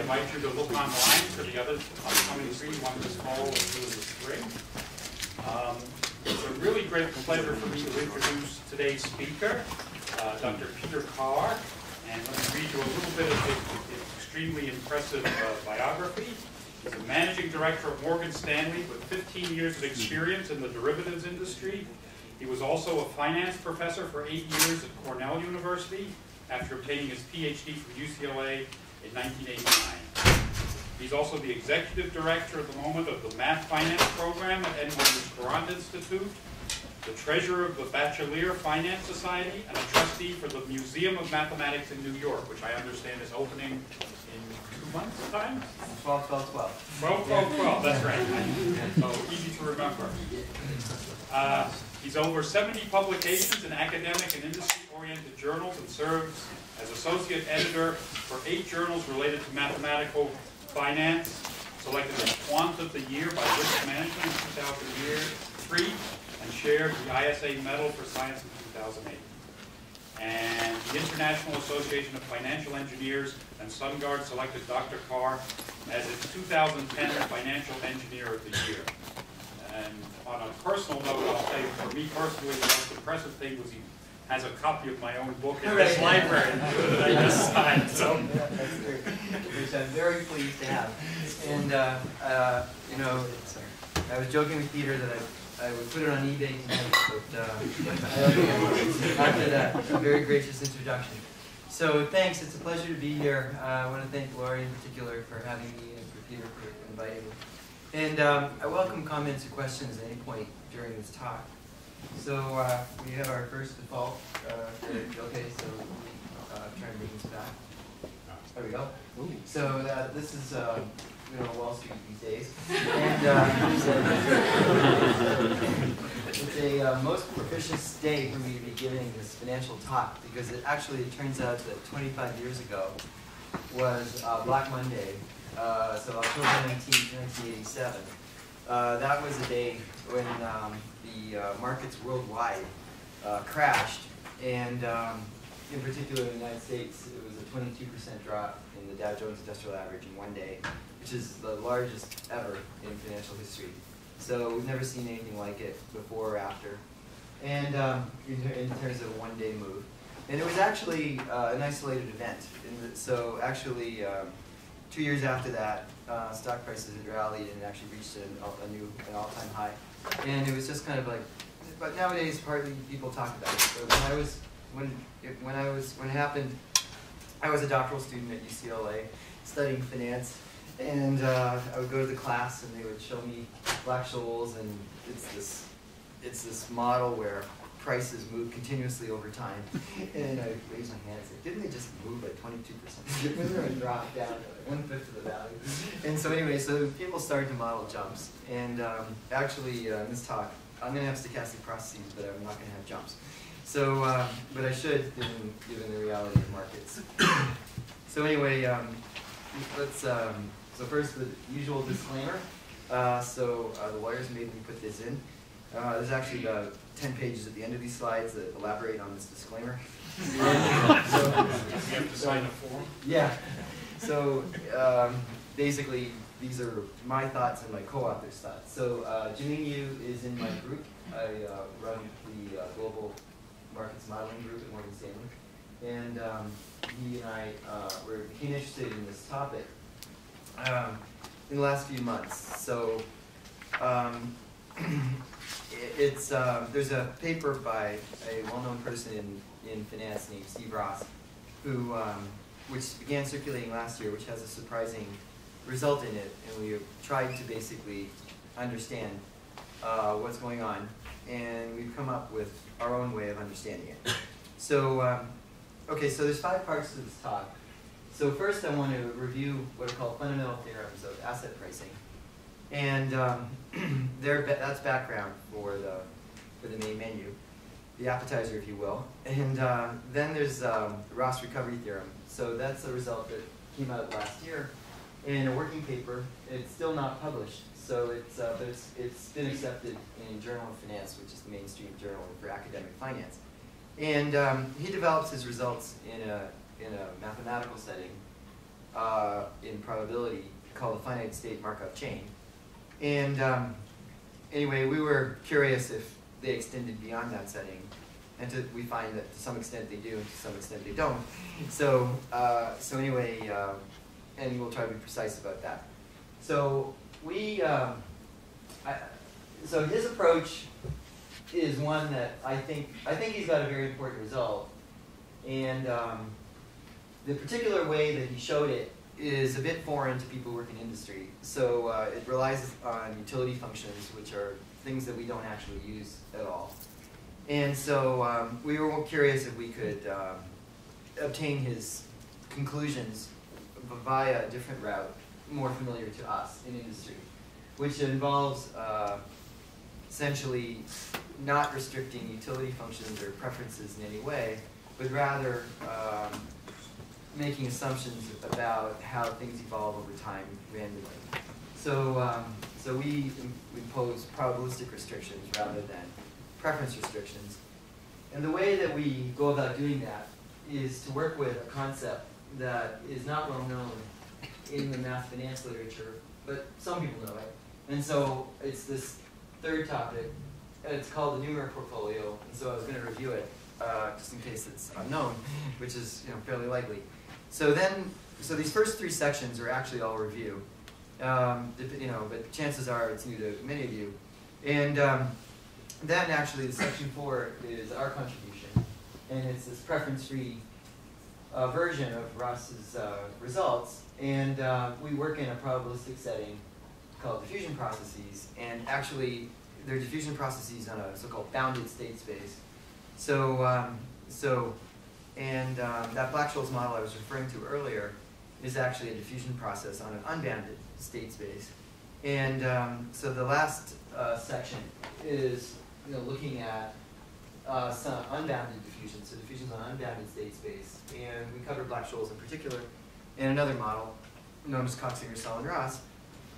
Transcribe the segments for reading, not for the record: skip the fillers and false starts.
invite you to look online for the other upcoming three, one this fall and two in the spring. It's a really great pleasure for me to introduce today's speaker, Dr. Peter Carr, and let me read you a little bit of his extremely impressive biography. He's a managing director of Morgan Stanley with 15 years of experience in the derivatives industry. He was also a finance professor for 8 years at Cornell University after obtaining his PhD from UCLA in 1989. He's also the executive director at the moment of the Math Finance program at NYU's Courant Institute, the treasurer of the Bachelier Finance Society, and a trustee for the Museum of Mathematics in New York, which I understand is opening in 2 months' time? 12. 12, that's right. So easy to remember. He's over 70 publications in academic and industry-oriented journals and serves as associate editor for 8 journals related to mathematical finance, selected as Quant of the Year by Risk Management in 2003, and shared the ISA Medal for Science in 2008. And the International Association of Financial Engineers and Sungard selected Dr. Carr as its 2010 Financial Engineer of the Year. And on a personal note, I'll say for me personally, the most impressive thing was he has a copy of my own book in this library that I just signed. So. Yeah, that's great. Which I'm very pleased to have. And you know, I was joking with Peter that I would put it on eBay tonight, but after that, a very gracious introduction. So thanks. It's a pleasure to be here. I want to thank Laurie in particular for having me and for Peter for inviting me. And I welcome comments or questions at any point during this talk. So we have our first default. Okay, so try and bring this back. There we go. So this is Wall Street these days, and it's a most propitious day for me to be giving this financial talk because it actually turns out that 25 years ago was Black Monday. So October 19th, 1987. That was a day when the markets worldwide crashed, and in particular in the United States, it was a 22% drop in the Dow Jones Industrial Average in one day, which is the largest ever in financial history. So we've never seen anything like it before or after, and in terms of a one-day move. And it was actually an isolated event. So actually, 2 years after that, stock prices had rallied and actually reached an all-time high. And it was just kind of like, but nowadays, hardly people talk about it. So when it happened, I was a doctoral student at UCLA studying finance, and I would go to the class and they would show me Black-Scholes, and it's this model where prices move continuously over time. And I raised my hand and said, didn't they just move by 22%? Didn't they drop down to 1/5 of the value? And so anyway, so people started to model jumps. And actually, in this talk, I'm going to have stochastic processes, but I'm not going to have jumps. So, but I should, given the reality of markets. So anyway, let's, so first the usual disclaimer. The lawyers made me put this in. There's actually about 10 pages at the end of these slides that elaborate on this disclaimer. You have to sign a form? Yeah. So basically, these are my thoughts and my co-author's thoughts. So Janine Yu is in my group. I run the Global Markets Modeling Group at Morgan Stanley. And he and I became interested in this topic in the last few months. So there's a paper by a well-known person in finance named Steve Ross, which began circulating last year, which has a surprising result in it, and we have tried to basically understand what's going on, and we've come up with our own way of understanding it. So, okay, so there's 5 parts to this talk. So first I want to review what are called fundamental theorems of asset pricing. And that's background for the main menu, the appetizer, if you will. And then there's the Ross recovery theorem. So that's a result that came out last year in a working paper. It's still not published, so it's been accepted in Journal of Finance, which is the mainstream journal for academic finance. And he develops his results in a mathematical setting in probability called the finite state Markov chain. And anyway, we were curious if they extended beyond that setting. And we find that to some extent they do, and to some extent they don't. So, anyway, and we'll try to be precise about that. So so his approach is one that I think he's got a very important result. And the particular way that he showed it is a bit foreign to people working in industry. So it relies on utility functions, which are things that we don't actually use at all. And so we were curious if we could obtain his conclusions via a different route, more familiar to us in industry, which involves essentially not restricting utility functions or preferences in any way, but rather making assumptions about how things evolve over time randomly. So, so we impose probabilistic restrictions rather than preference restrictions. And the way that we go about doing that is to work with a concept that is not well known in the math finance literature, but some people know it. And so it's this third topic, and it's called the numeraire portfolio. And so I was going to review it just in case it's unknown, which is fairly likely. So these first three sections are actually all review, but chances are it's new to many of you. And then actually the section 4 is our contribution, and it's this preference-free version of Ross's results. And we work in a probabilistic setting called diffusion processes, and actually they're diffusion processes on a so-called bounded state space. So, that Black-Scholes model I was referring to earlier is actually a diffusion process on an unbounded state space. And so the last section is looking at some unbounded diffusion, so diffusions on unbounded state space. And we cover Black-Scholes in particular, and another model known as Coxinger-Solon-Ross.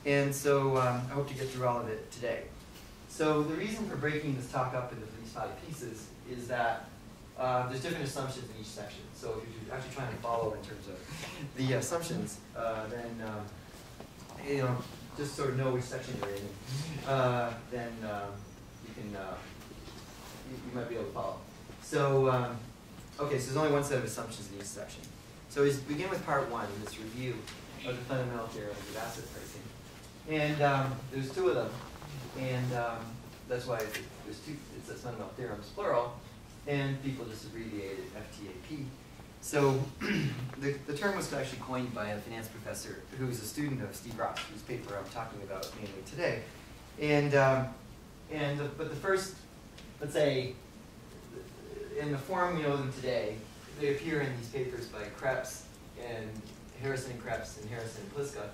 And so I hope to get through all of it today. So the reason for breaking this talk up into these 5 pieces is that there's different assumptions in each section. So if you're actually trying to follow in terms of the assumptions, then just sort of know which section you're in. Then you can you might be able to follow. So okay, so there's only one set of assumptions in each section. So we begin with part 1, this review of the fundamental theorems of asset pricing. And there's 2 of them, and that's why there's 2. It says fundamental theorems plural, and people just abbreviate it FTAP. So the term was actually coined by a finance professor who was a student of Steve Ross, whose paper I'm talking about mainly today. But the first, let's say, in the form we know them today, they appear in these papers by Krebs and Harrison and Krebs and Harrison and Pliska.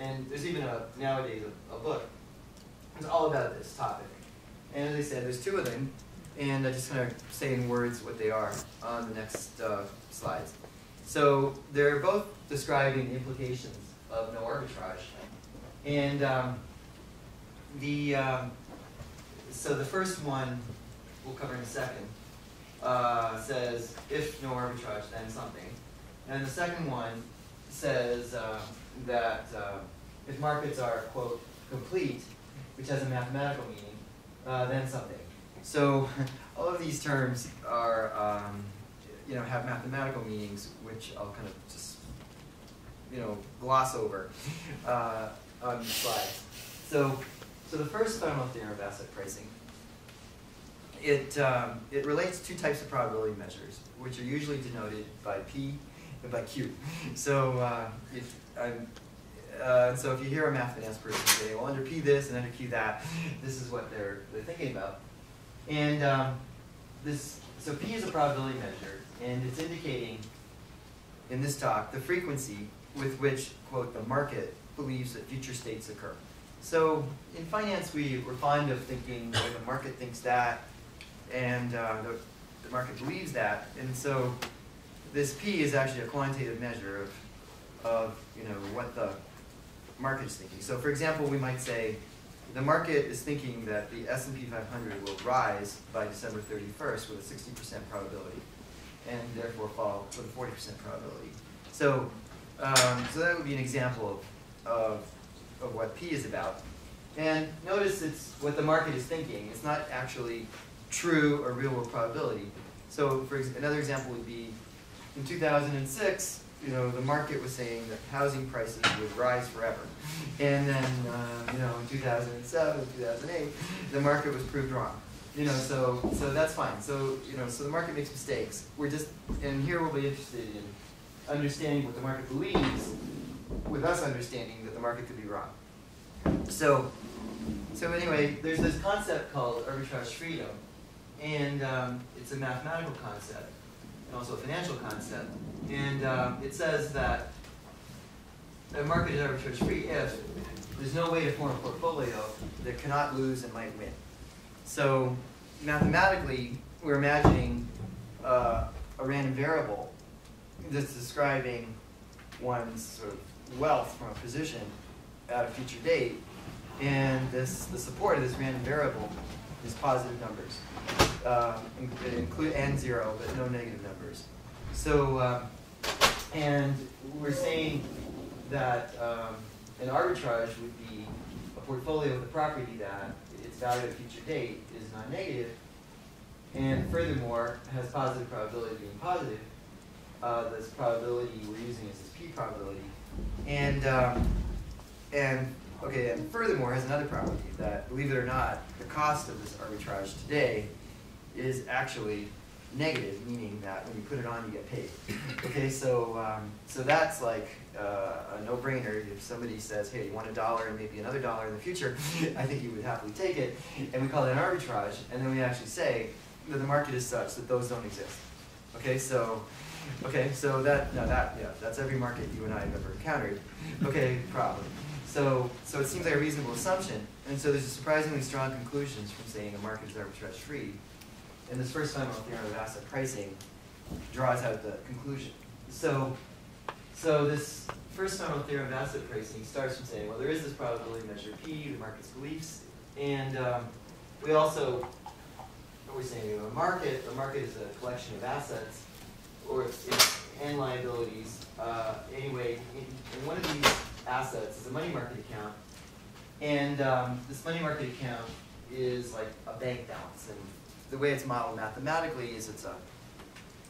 And there's even nowadays a book. It's all about this topic. And as I said, there's 2 of them. And I just kind of say in words what they are on the next slides. So they're both describing the implications of no arbitrage. And so the first one we'll cover in a second says if no arbitrage, then something. And the second one says that if markets are, quote, complete, which has a mathematical meaning, then something. So all of these terms are, have mathematical meanings, which I'll kind of just, gloss over on these slides. So the first fundamental theorem of asset pricing, it relates 2 types of probability measures, which are usually denoted by P and by Q. So so if you hear a math finance person say, well, under P this and under Q that, this is what they're thinking about. And so P is a probability measure, and it's indicating, in this talk, the frequency with which, quote, the market believes that future states occur. So in finance, we're fond of thinking the market thinks that, and the market believes that. And so this P is actually a quantitative measure of what the market is thinking. So for example, we might say, the market is thinking that the S&P 500 will rise by December 31st with a 60% probability, and therefore fall with a 40% probability. So So that would be an example of what P is about. And notice it's what the market is thinking. It's not actually true or real-world probability. So for another example would be in 2006, the market was saying that housing prices would rise forever. And then, in 2007, 2008, the market was proved wrong. So that's fine. So, so the market makes mistakes. And here we'll be interested in understanding what the market believes, with us understanding that the market could be wrong. So anyway, there's this concept called arbitrage freedom, and it's a mathematical concept and also a financial concept. And it says that the market is arbitrage free if there's no way to form a portfolio that cannot lose and might win. So mathematically, we're imagining a random variable that's describing one's sort of wealth from a position at a future date, and the support of this random variable is positive numbers, and zero, but no negative numbers. So, and we're saying that an arbitrage would be a portfolio with a property that its value at a future date is non-negative, and furthermore has positive probability of being positive. This probability we're using is this P probability, and furthermore has another property that, believe it or not, the cost of this arbitrage today is actually negative, meaning that when you put it on, you get paid. Okay, so that's like a no-brainer. If somebody says, hey, you want $1 and maybe another $1 in the future, I think you would happily take it, and we call that an arbitrage, and then we actually say that the market is such that those don't exist. Okay, so that's every market you and I have ever encountered. Okay, problem. So it seems like a reasonable assumption, and so there's a surprisingly strong conclusions from saying a market is arbitrage free. And this first fundamental theorem of asset pricing draws out the conclusion. So this first fundamental theorem of asset pricing starts from saying, well, there is this probability measure P, the market's beliefs, and we also, what we're saying, a market is a collection of assets, and liabilities. Anyway, in one of these assets is a money market account, and this money market account is like a bank balance, and the way it's modeled mathematically is it's a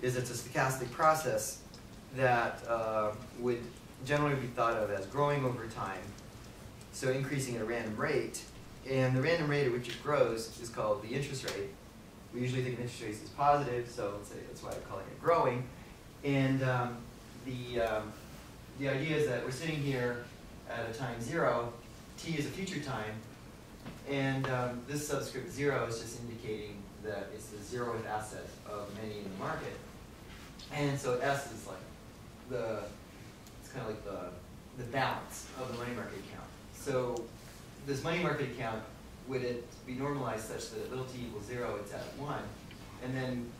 stochastic process that would generally be thought of as growing over time, so increasing at a random rate, and the random rate at which it grows is called the interest rate. We usually think of interest rates as positive, so let's say that's why I'm calling it growing. And the idea is that we're sitting here at a time 0, t is a future time, and this subscript 0 is just indicating that it's the 0th asset of many in the market. And so S is like it's kind of like the balance of the money market account. So this money market account, would it be normalized such that at little t equals 0, it's at 1, and then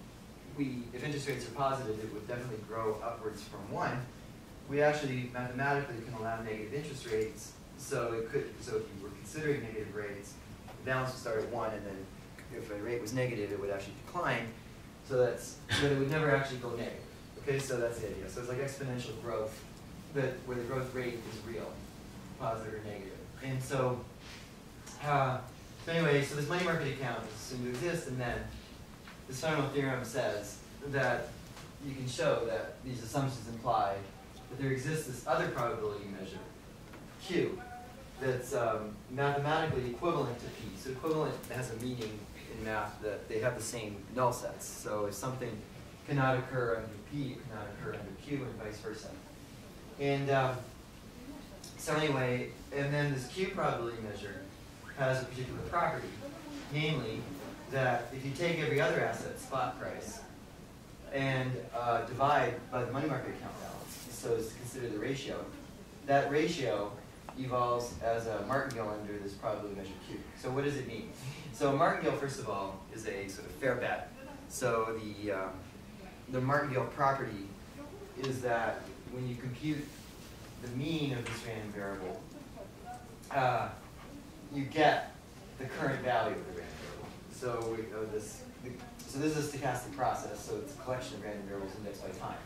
if interest rates are positive, it would definitely grow upwards from 1. We actually mathematically can allow negative interest rates, so if you were considering negative rates, the balance would start at 1, and then if a rate was negative, it would actually decline. But it would never actually go negative. Okay, so that's the idea. So it's like exponential growth, where the growth rate is real, positive or negative. And so anyway, so this money market account is assumed to exist, and then this fundamental theorem says that you can show that these assumptions imply that there exists this other probability measure, Q, that's mathematically equivalent to P. So equivalent has a meaning in math that they have the same null sets. So if something cannot occur under P, it cannot occur under Q, and vice versa. And so anyway, and then this Q probability measure has a particular property, namely that if you take every other asset, spot price, and divide by the money market account balance, so as to consider the ratio, that ratio evolves as a martingale under this probability measure Q. So what does it mean? So a martingale, first of all, is a sort of fair bet. So the martingale property is that when you compute the mean of this random variable, you get the current value of the random variable. So this is a stochastic process, so it's a collection of random variables indexed by time.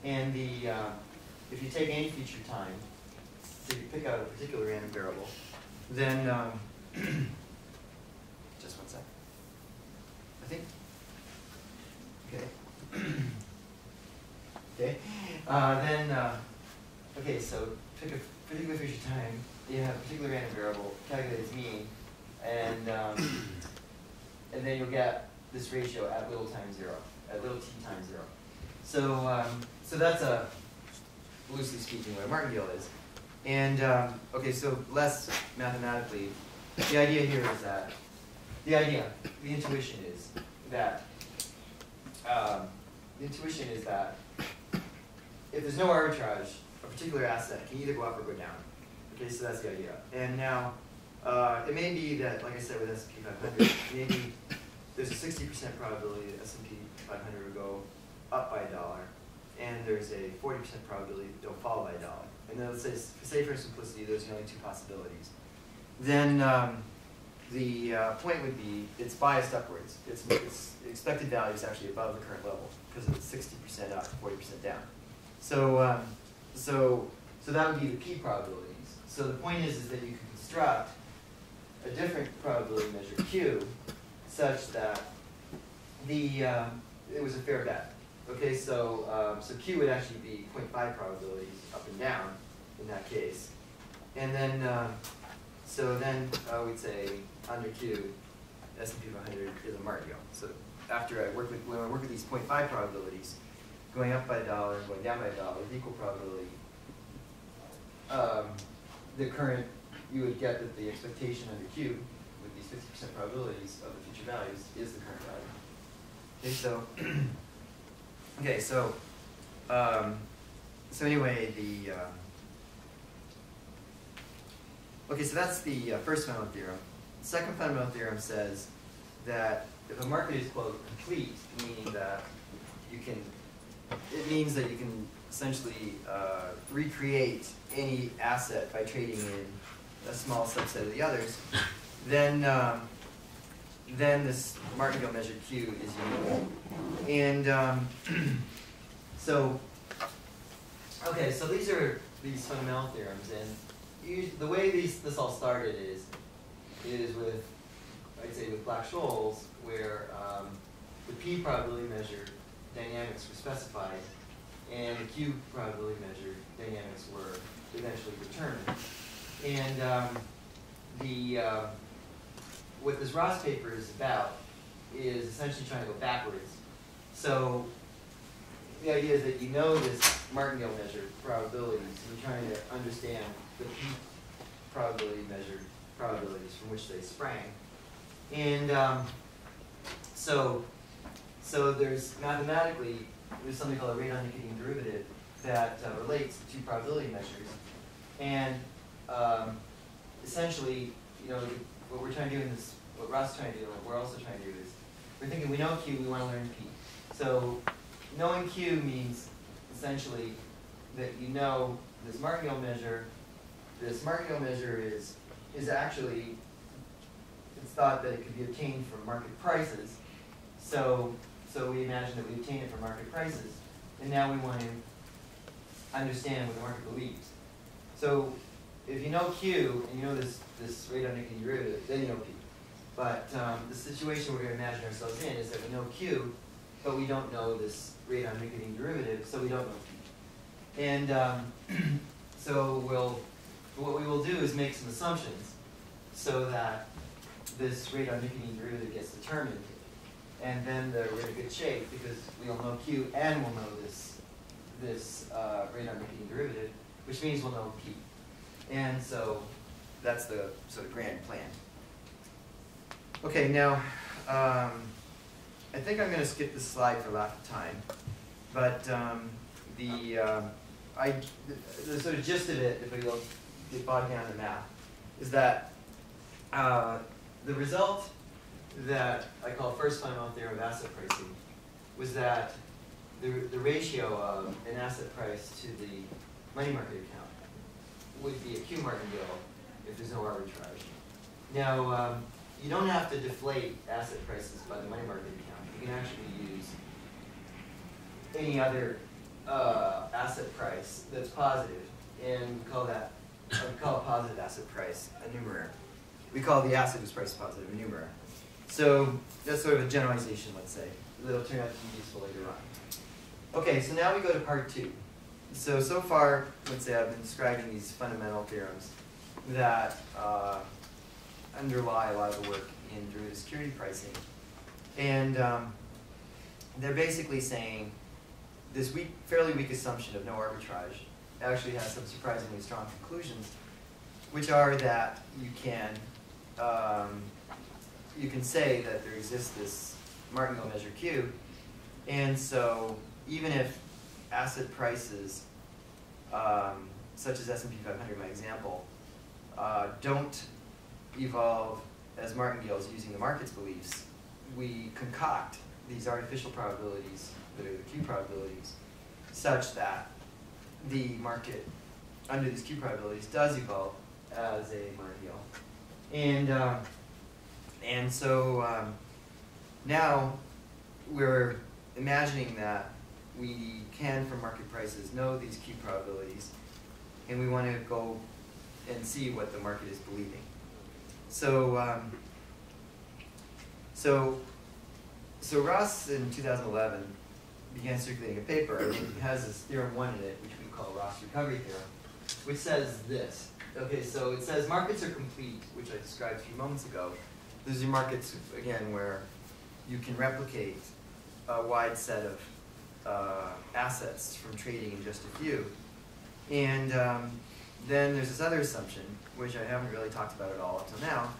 And if you take any future time, so you pick out a particular random variable, then, just one sec, I think, okay. Okay, okay, so pick a particular future time, you have a particular random variable, calculate its mean, and then you'll get this ratio at little times 0, at little t times 0. So, so that's a, loosely speaking, what a martingale is. And, okay, so less mathematically, the idea here is that, the intuition is that, if there's no arbitrage, a particular asset can either go up or go down. Okay, so that's the idea. And now, it may be that, like I said with S&P 500, maybe there's a 60% probability that S&P 500 will go up by $1, and there's a 40% probability that it'll fall by $1. And then let's say for simplicity, those are only two possibilities. Then the point would be it's biased upwards. Its expected value is actually above the current level because it's 60% up, 40% down. So, so that would be the p probabilities. So the point is that you can construct a different probability measure q such that it was a fair bet. Okay, so so q would actually be 0.5 probabilities up and down in that case, and then so then we'd say under q, S&P 500 is a martingale. So after when I work with these 0.5 probabilities, going up by $1 and going down by $1 with equal probability, the current, you would get that the expectation under q with these 50% probabilities of the future values is the current value. Okay, so okay, so so anyway, okay, so that's the first fundamental theorem. The second fundamental theorem says that if a market is quote complete, meaning that you can, it means that you can essentially recreate any asset by trading in a small subset of the others, then this martingale measure Q is unique. And so, okay, so these are these fundamental theorems, and the way this all started is with, I'd say, with Black-Scholes, where the P probability measure dynamics were specified, and the Q probability measure dynamics were eventually determined. And what this Ross paper is about is essentially trying to go backwards. So the idea is that you know this martingale measure probabilities, and you're trying to understand the P probability measured probabilities from which they sprang. And so there's mathematically, there's something called a rate indicating derivative that relates to two probability measures. And essentially, you know, what we're trying to do in this, what Ross is trying to do, and what we're also trying to do is, we're thinking we know Q, we want to learn P. So knowing Q means essentially that you know this martingale measure. This martingale measure is actually, it's thought that it could be obtained from market prices. So we imagine that we obtain it from market prices, and now we want to understand what the market believes. So if you know Q and you know this rate indicating derivative, then you know P. But the situation we're going to imagine ourselves in is that we know Q, but we don't know this rate indicating derivative, so we don't know P. And so what we will do is make some assumptions so that this rate indicating derivative gets determined. And then we're in a good shape because we'll know Q and we'll know this rate indicating derivative, which means we'll know P. And so that's the sort of grand plan. Okay, now I think I'm going to skip this slide for lack of time, but the sort of gist of it, if we will get bogged down in the math, is that the result that I call first fundamental theorem of asset pricing was that the ratio of an asset price to the money market account would be a Q martingale if there's no arbitrage. Now, you don't have to deflate asset prices by the money market account. You can actually use any other asset price that's positive, and we call it positive asset price a numeraire. We call the asset whose price is positive a numeraire. So that's sort of a generalization, let's say, that'll turn out to be useful later on. Okay, so now we go to part 2. So far, let's say I've been describing these fundamental theorems that underlie a lot of the work in derivative security pricing. And they're basically saying this fairly weak assumption of no arbitrage actually has some surprisingly strong conclusions, which are that you can say that there exists this martingale measure Q, and so even if asset prices, such as S&P 500, my example, don't evolve as martingales using the market's beliefs, we concoct these artificial probabilities that are the Q probabilities such that the market under these Q probabilities does evolve as a martingale. And so now we're imagining that we can, from market prices, know these Q probabilities, and we want to go and see what the market is believing. So Ross in 2011 began circulating a paper, and it has this theorem 1 in it, which we call Ross recovery theorem, which says this. Okay, so it says markets are complete, which I described a few moments ago. These are markets, again, where you can replicate a wide set of assets from trading in just a few. And then there's this other assumption, which I haven't really talked about at all up till now,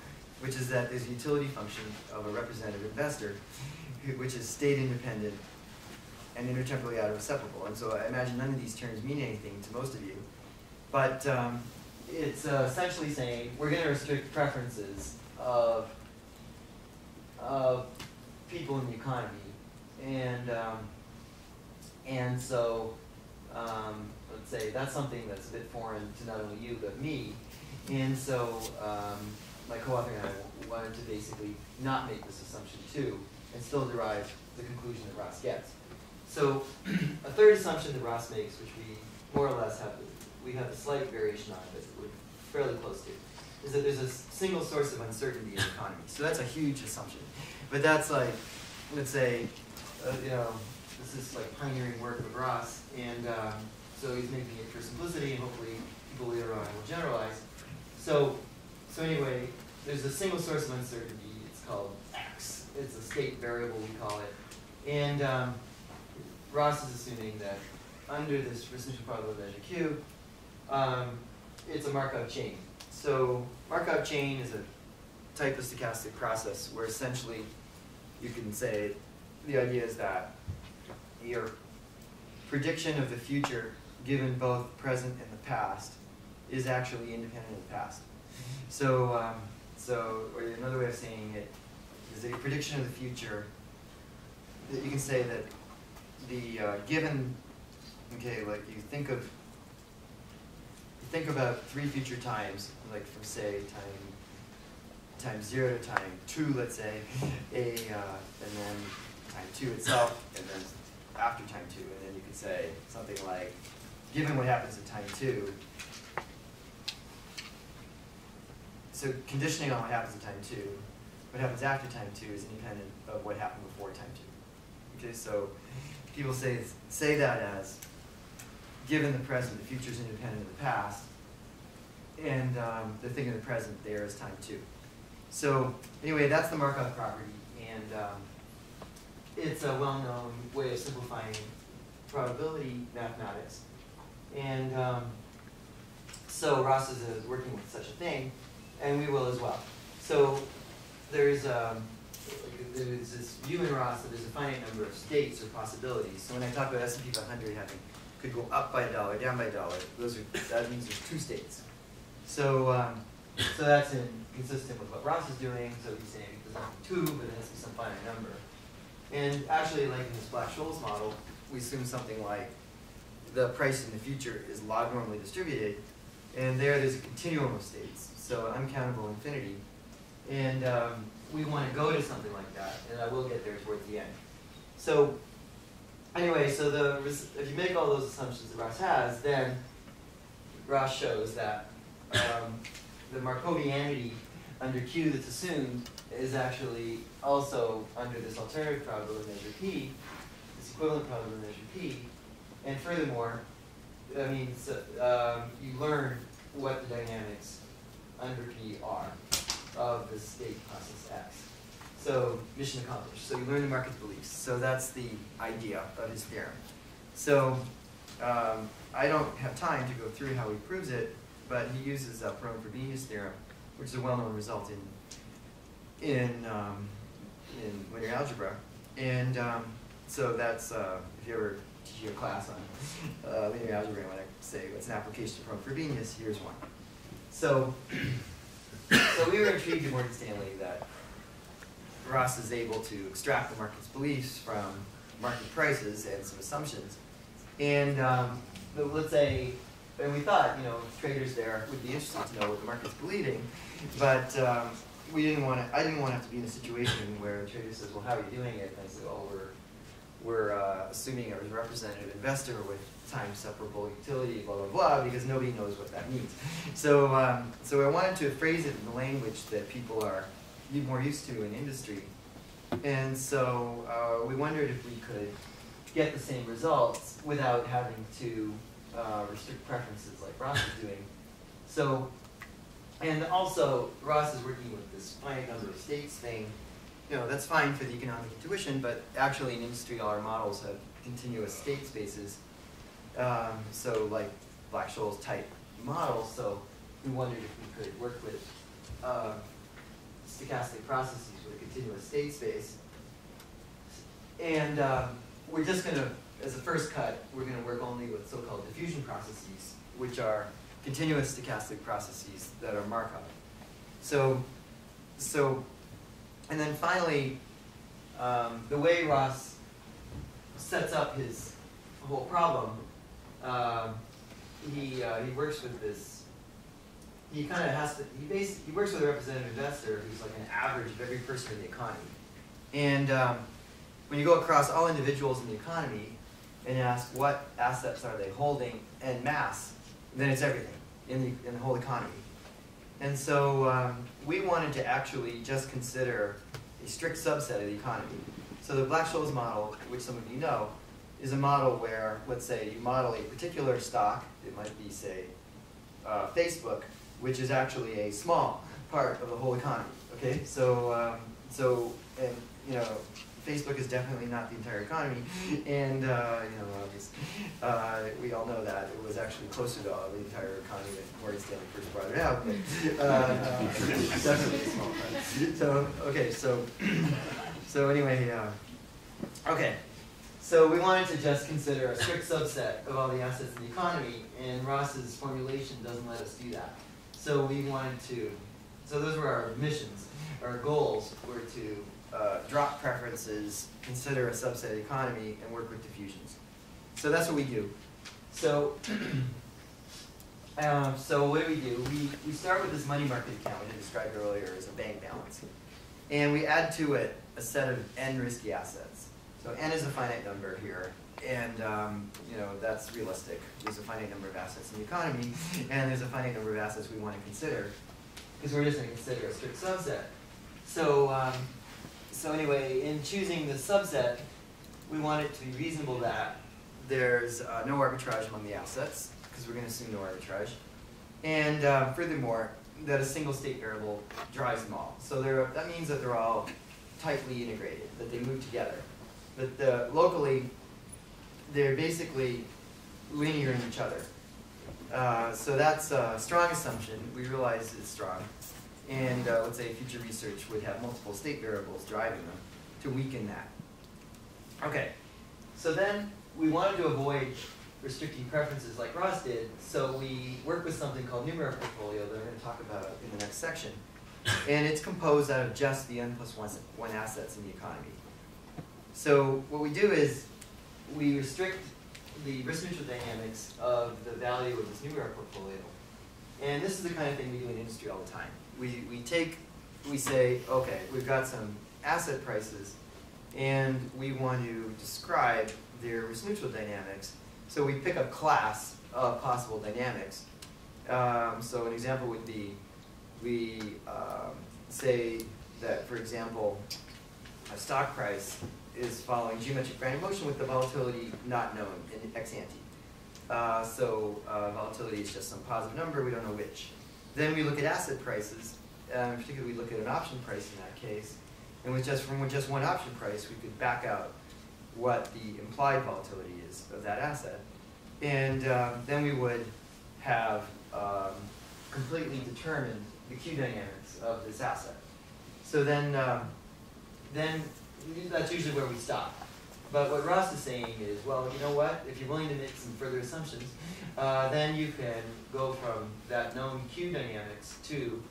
which is that there's a utility function of a representative investor, which is state independent and intertemporally out-of-separable. And so I imagine none of these terms mean anything to most of you. But it's essentially saying we're going to restrict preferences of people in the economy. And so let's say that's something that's a bit foreign to not only you, but me. And so my co-author and I wanted to basically not make this assumption too, and still derive the conclusion that Ross gets. So a third assumption that Ross makes, which we more or less have, we have a slight variation on, but we're fairly close to, is that there's a single source of uncertainty in the economy. So that's a huge assumption. But that's like, let's say, this is like pioneering work of Ross, and so he's making it for simplicity, and hopefully people later on will generalize. So anyway, there's a single source of uncertainty. It's called X. It's a state variable, we call it. And Ross is assuming that under this restriction probability measure Q, it's a Markov chain. So Markov chain is a type of stochastic process where essentially you can say the idea is that your prediction of the future, given both present and the past, is actually independent of the past. So, or another way of saying it is that a prediction of the future, that you can say that the given, okay, like you think about 3 future times, like from say time 0 to time 2, let's say, and then time 2 itself, and then after time 2, and then you could say something like, given what happens in time 2, so conditioning on what happens in time 2, what happens after time 2 is independent of what happened before time 2. Okay, so people say that as, given the present, the future is independent of the past, and the thing in the present there is time 2. So anyway, that's the Markov property, and it's a well-known way of simplifying probability mathematics. And so Ross is working with such a thing, and we will as well. So there's this view in Ross that there's a finite number of states or possibilities. So when I talk about S&P 500 could go up by $1, down by $1, that means there's 2 states. So that's consistent with what Ross is doing. So he's saying there's not 2, but it has to be some finite number. And actually, like in this Black-Scholes model, we assume something like the price in the future is log-normally distributed, and there's a continuum of states, so uncountable infinity. And we want to go to something like that, and I will get there towards the end. So anyway, so if you make all those assumptions that Ross has, then Ross shows that the Markovianity under Q that's assumed is actually also under this alternative probability measure P, this equivalent probability measure P, and furthermore, I mean, so, you learn what the dynamics under P are of the state process X. So mission accomplished. So you learn the market's beliefs. So that's the idea of his theorem. So I don't have time to go through how he proves it, but he uses Perron-Frobenius theorem, which is a well-known result in linear algebra. And so that's, if you ever teach a class on linear algebra, when I say what's an application of Perron-Frobenius, here's one. So, so we were intrigued at Morgan Stanley that Ross is able to extract the market's beliefs from market prices and some assumptions. And let's say, and we thought, you know, traders there would be interested to know what the market's believing, but we didn't want to. I didn't want to have to be in a situation where a trader says, "Well, how are you doing it?" And I said, "Oh, we're assuming a representative investor with time separable utility, blah blah blah," because nobody knows what that means. So, so I wanted to phrase it in the language that people are more used to in industry, and so we wondered if we could get the same results without having to restrict preferences like Ross is doing. So, and also Ross is working with this finite number of states thing. You know, that's fine for the economic intuition, but actually in industry all our models have continuous state spaces. So like Black-Scholes type models, so we wondered if we could work with stochastic processes with a continuous state space. And we're just going to, as a first cut, we're going to work only with so-called diffusion processes, which are continuous stochastic processes that are Markov. So, and then finally, the way Ross sets up his whole problem, he works with this. He kind of has to. He works with a representative investor who's like an average of every person in the economy. And when you go across all individuals in the economy and ask what assets are they holding en masse, then it's everything in the whole economy. And so we wanted to actually just consider a strict subset of the economy. So the Black-Scholes model, which some of you know, is a model where, let's say, you model a particular stock. It might be, say, Facebook, which is actually a small part of the whole economy. Okay, so and you know, Facebook is definitely not the entire economy, and you know, we all know that it was actually closer to the entire economy when Morgan Stanley first brought it out. But definitely a small part. So okay, so anyway, okay. So we wanted to just consider a strict subset of all the assets in the economy, and Ross's formulation doesn't let us do that. So we wanted to, so those were our missions. Our goals were to drop preferences, consider a subset of the economy, and work with diffusions. So that's what we do. So, so what do? We start with this money market account, which I described earlier as a bank balance. And we add to it a set of n risky assets. So n is a finite number here, and you know, that's realistic. There's a finite number of assets in the economy, and there's a finite number of assets we want to consider, because we're just going to consider a strict subset. So, so anyway, in choosing the subset, we want it to be reasonable that there's no arbitrage among the assets, because we're going to assume no arbitrage, and furthermore, that a single state variable drives them all. So that means that they're all tightly integrated, that they move together. But locally, they're basically linear in each other. So that's a strong assumption. We realize it's strong. And let's say future research would have multiple state variables driving them to weaken that. Okay, so then we wanted to avoid restricting preferences like Ross did, so we work with something called numeraire portfolio that I'm going to talk about in the next section. And it's composed out of just the n plus 1 assets in the economy. So what we do is we restrict the risk-neutral dynamics of the value of this numeraire portfolio. And this is the kind of thing we do in industry all the time. We say, okay, we've got some asset prices, and we want to describe their risk-neutral dynamics. So we pick a class of possible dynamics. So an example would be, we say that, for example, a stock price is following geometric random motion with the volatility not known in ex ante. Volatility is just some positive number, we don't know which. Then we look at asset prices, particularly we look at an option price in that case, and with just one option price, we could back out what the implied volatility is of that asset. And then we would have completely determined the Q dynamics of this asset. So then that's usually where we stop. But what Ross is saying is, well, you know what? If you're willing to make some further assumptions, then you can go from that known Q dynamics to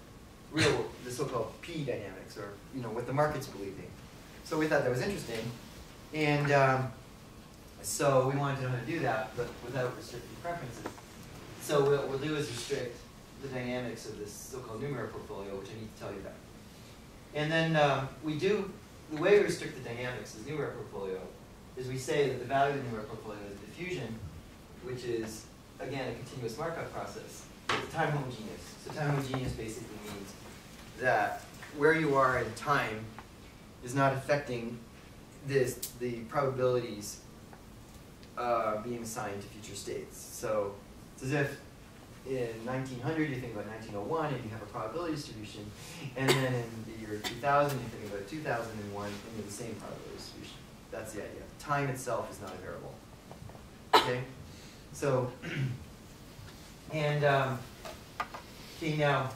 the so-called P dynamics, or what the market's believing. So we thought that was interesting, and so we wanted to know how to do that, but without restricting preferences. So what we'll do is restrict the dynamics of this so-called numeraire portfolio, which I need to tell you about. And then the way we restrict the dynamics of the numeraire portfolio is we say that the value of the numeraire portfolio is diffusion, which is, again, a continuous markup process. It's time homogeneous. So time homogeneous basically means that where you are in time is not affecting the probabilities being assigned to future states. So it's as if in 1900 you think about 1901 and you have a probability distribution, and then in the year 2000 you think about 2001 and you have the same probability distribution. That's the idea. Time itself is not a variable. Okay? So, and okay, now,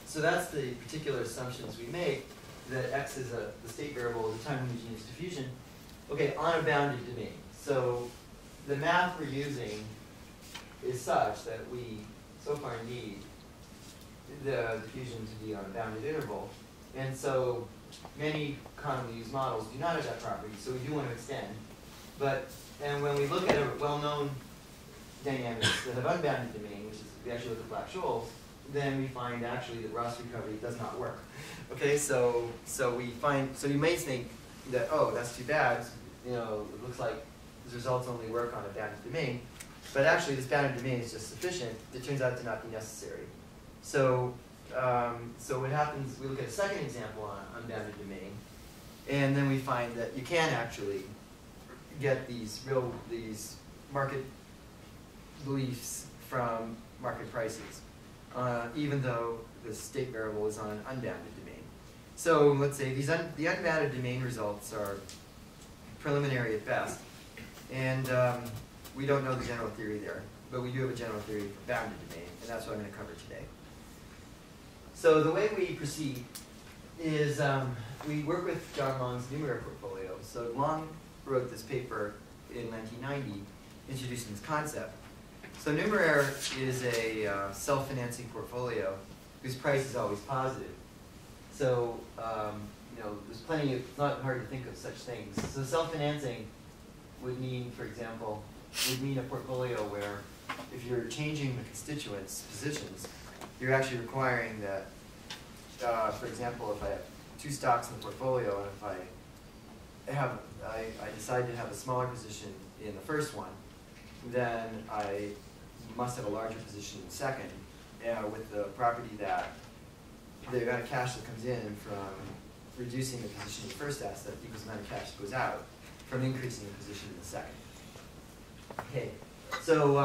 so that's the particular assumptions we make, that X is the state variable of the time homogeneous diffusion. Okay, on a bounded domain. So the math we're using is such that we so far need the diffusion to be on a bounded interval. And so many commonly used models do not have that property, so we do want to extend. And when we look at a well-known dynamics that have unbounded domain, which is we actually look at black shoals, then we find actually that Ross recovery does not work. Okay, so you may think that, oh, that's too bad. It looks like the results only work on a bounded domain. But actually, this bounded domain is just sufficient. It turns out to not be necessary. So what happens, we look at a second example on unbounded domain, and then we find that you can actually get these market beliefs from market prices, even though the state variable is on an unbounded domain. So let's say the unbounded domain results are preliminary at best, and we don't know the general theory there, but we do have a general theory for bounded domain, and that's what I'm going to cover today. So the way we proceed is we work with John Long's numeraire portfolio. So Long wrote this paper in 1990 introducing this concept. So numeraire is a self-financing portfolio whose price is always positive. So there's plenty of, it's not hard to think of such things. So self-financing would mean, for example, a portfolio where if you're changing the constituents' positions, you're actually requiring that, for example, if I have two stocks in the portfolio, and if I decide to have a smaller position in the first one, then I must have a larger position in the second, with the property that the amount of cash that comes in from reducing the position in the first asset equals the amount of cash that goes out from increasing the position in the second. Okay, so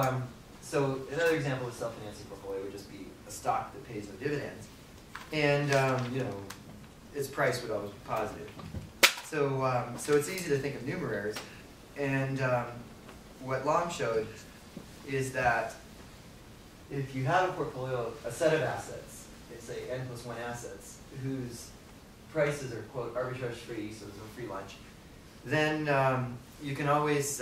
another example of self-financing portfolio would just be a stock that pays no dividends, and its price would always be positive. So it's easy to think of numeraires, and what Long showed is that if you have a portfolio, a set of assets, say n+1 assets, whose prices are, quote, arbitrage-free, so there's no free lunch, then you can always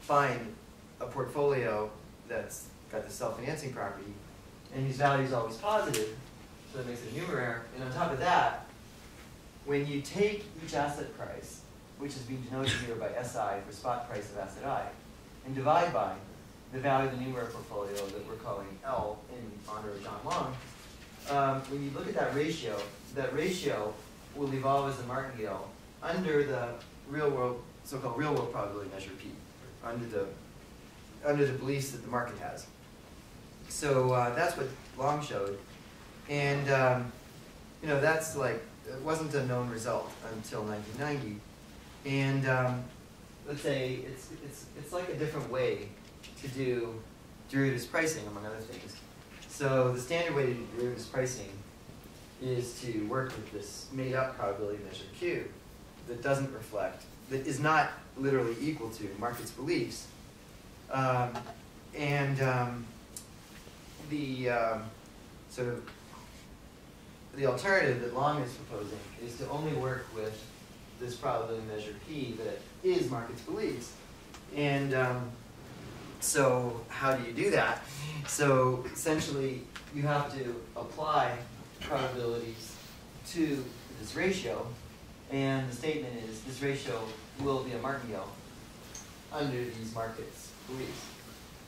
find a portfolio that's got the self-financing property, and whose value is always positive, so that makes it a numeraire. And on top of that, when you take each asset price, which is being denoted here by SI for spot price of asset I, and divide by the value of the numeraire portfolio that we're calling L in honor of John Long, when you look at that ratio will evolve as a martingale under the real world, so-called real world probability measure P, under the beliefs that the market has. So that's what Long showed, and you know, that's like, it wasn't a known result until 1990, and let's say it's like a different way to do derivatives pricing, among other things. So the standard way to do derivatives pricing is to work with this made-up probability measure Q that doesn't reflect, that is not literally equal to market's beliefs. Sort of the alternative that Long is proposing is to only work with this probability measure P that is market's beliefs. And so how do you do that? So essentially, you have to apply probabilities to this ratio, and the statement is this ratio will be a martingale under these markets' beliefs.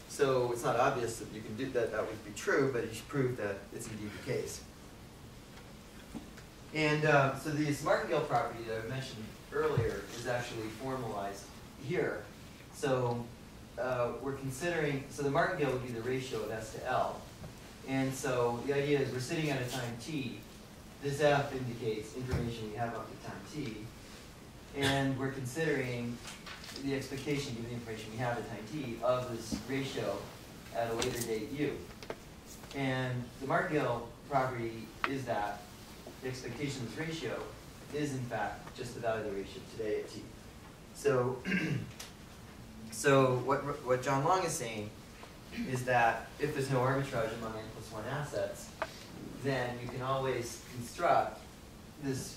So it's not obvious that you can do that, that would be true, but you should prove that it's indeed the case. And so this martingale property that I mentioned earlier is actually formalized here. So we're considering, so the martingale would be the ratio of S to L. And so the idea is we're sitting at a time t. This F indicates information we have up to time t. And we're considering the expectation, given the information we have at time t, of this ratio at a later date u. And the martingale property is that the expectation of this ratio is in fact just the value of the ratio today at t. So, what John Long is saying is that if there's no arbitrage among n+1 assets, then you can always construct this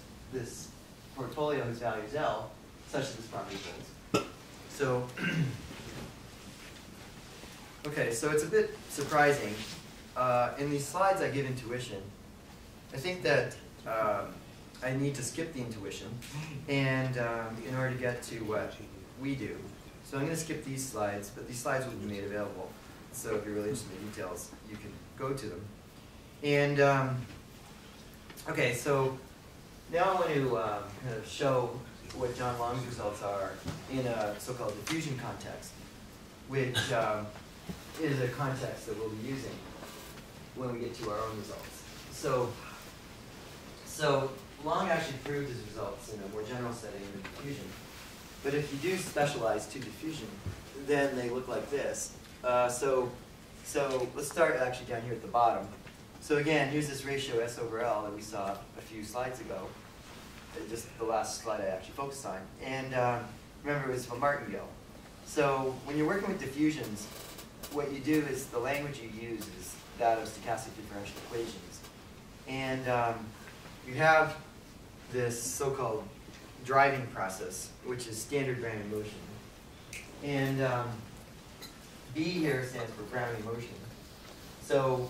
portfolio whose value is L such that this property holds. So, okay, so it's a bit surprising. In these slides I give intuition. I think that I need to skip the intuition and in order to get to what we do. So I'm going to skip these slides, but these slides will be made available. So if you're really interested in the details, you can go to them. And okay, so now I want to kind of show what John Long's results are in a so-called diffusion context, which is a context that we'll be using when we get to our own results. So Long actually proved his results in a more general setting than diffusion. But if you do specialize to diffusion, then they look like this. So let's start actually down here at the bottom. So again, here's this ratio S over L that we saw a few slides ago. Just the last slide I actually focused on. And remember, it was a martingale. So when you're working with diffusions, what you do is the language you use is that of stochastic differential equations. And you have this so-called driving process, which is standard Brownian motion. And B here stands for Brownian motion. So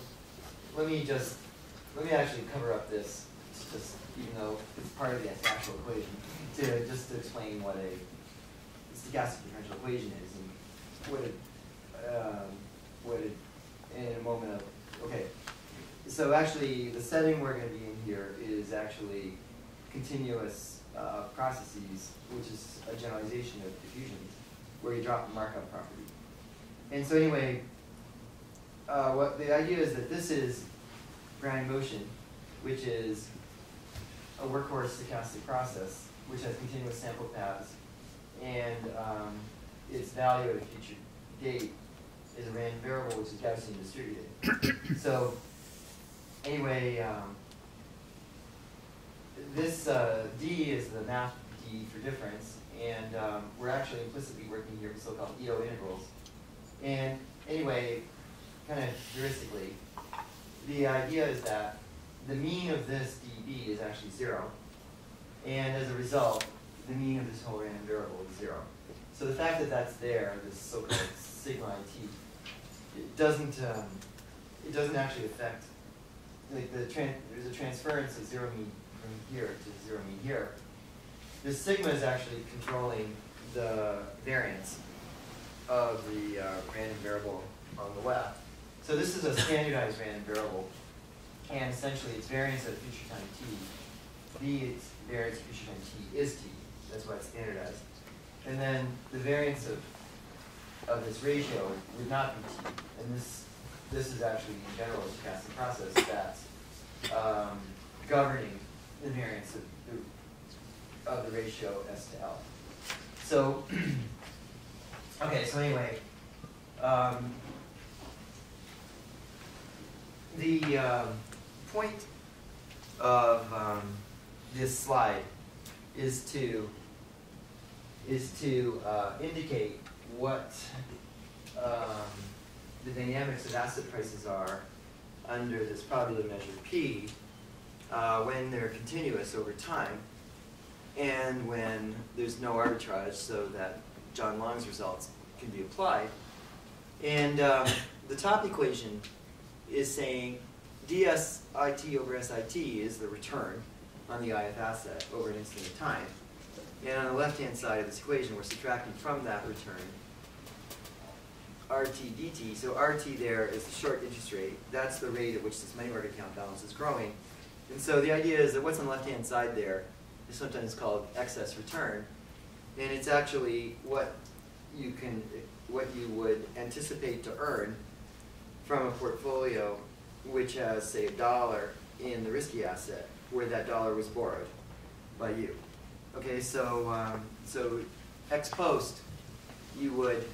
let me actually cover up this, just even though it's part of the actual equation, just to explain what a stochastic differential equation is and what it in a moment of, okay. So actually the setting we're going to be in here is actually continuous processes, which is a generalization of diffusions, where you drop the Markov property. And so anyway, what the idea is that this is Brownian motion, which is a workhorse stochastic process, which has continuous sample paths, and its value at a future date is a random variable, which is Gaussian distributed. So anyway, this D is the math D for difference, and we're actually implicitly working here with so-called EO integrals. And anyway, kind of heuristically, the idea is that the mean of this dB is actually 0, and as a result, the mean of this whole random variable is 0. So the fact that that's there, this so-called sigma IT, it doesn't actually affect, like there's a transference of 0 mean from here to 0 mean here. This sigma is actually controlling the variance of the random variable on the left. So this is a standardized random variable, and essentially its variance at a future time t V's variance coefficient on T is T. That's why it's standardized. And then the variance of this ratio would not be T. And this is actually, in general, a stochastic process that's governing the variance of the ratio S to L. So, okay, so anyway, the point of this slide is to indicate what the dynamics of asset prices are under this probability measure P when they're continuous over time and when there's no arbitrage, so that John Long's results can be applied. And the top equation is saying dSIT over SIT is the return on the IF asset over an instant of time. And on the left-hand side of this equation, we're subtracting from that return RT dt. So RT there is the short interest rate. That's the rate at which this money market account balance is growing. And so the idea is that what's on the left-hand side there is sometimes called excess return. And it's actually what you would anticipate to earn from a portfolio which has, say, $1 in the risky asset, where that $1 was borrowed by you. Okay, so so ex post, you would,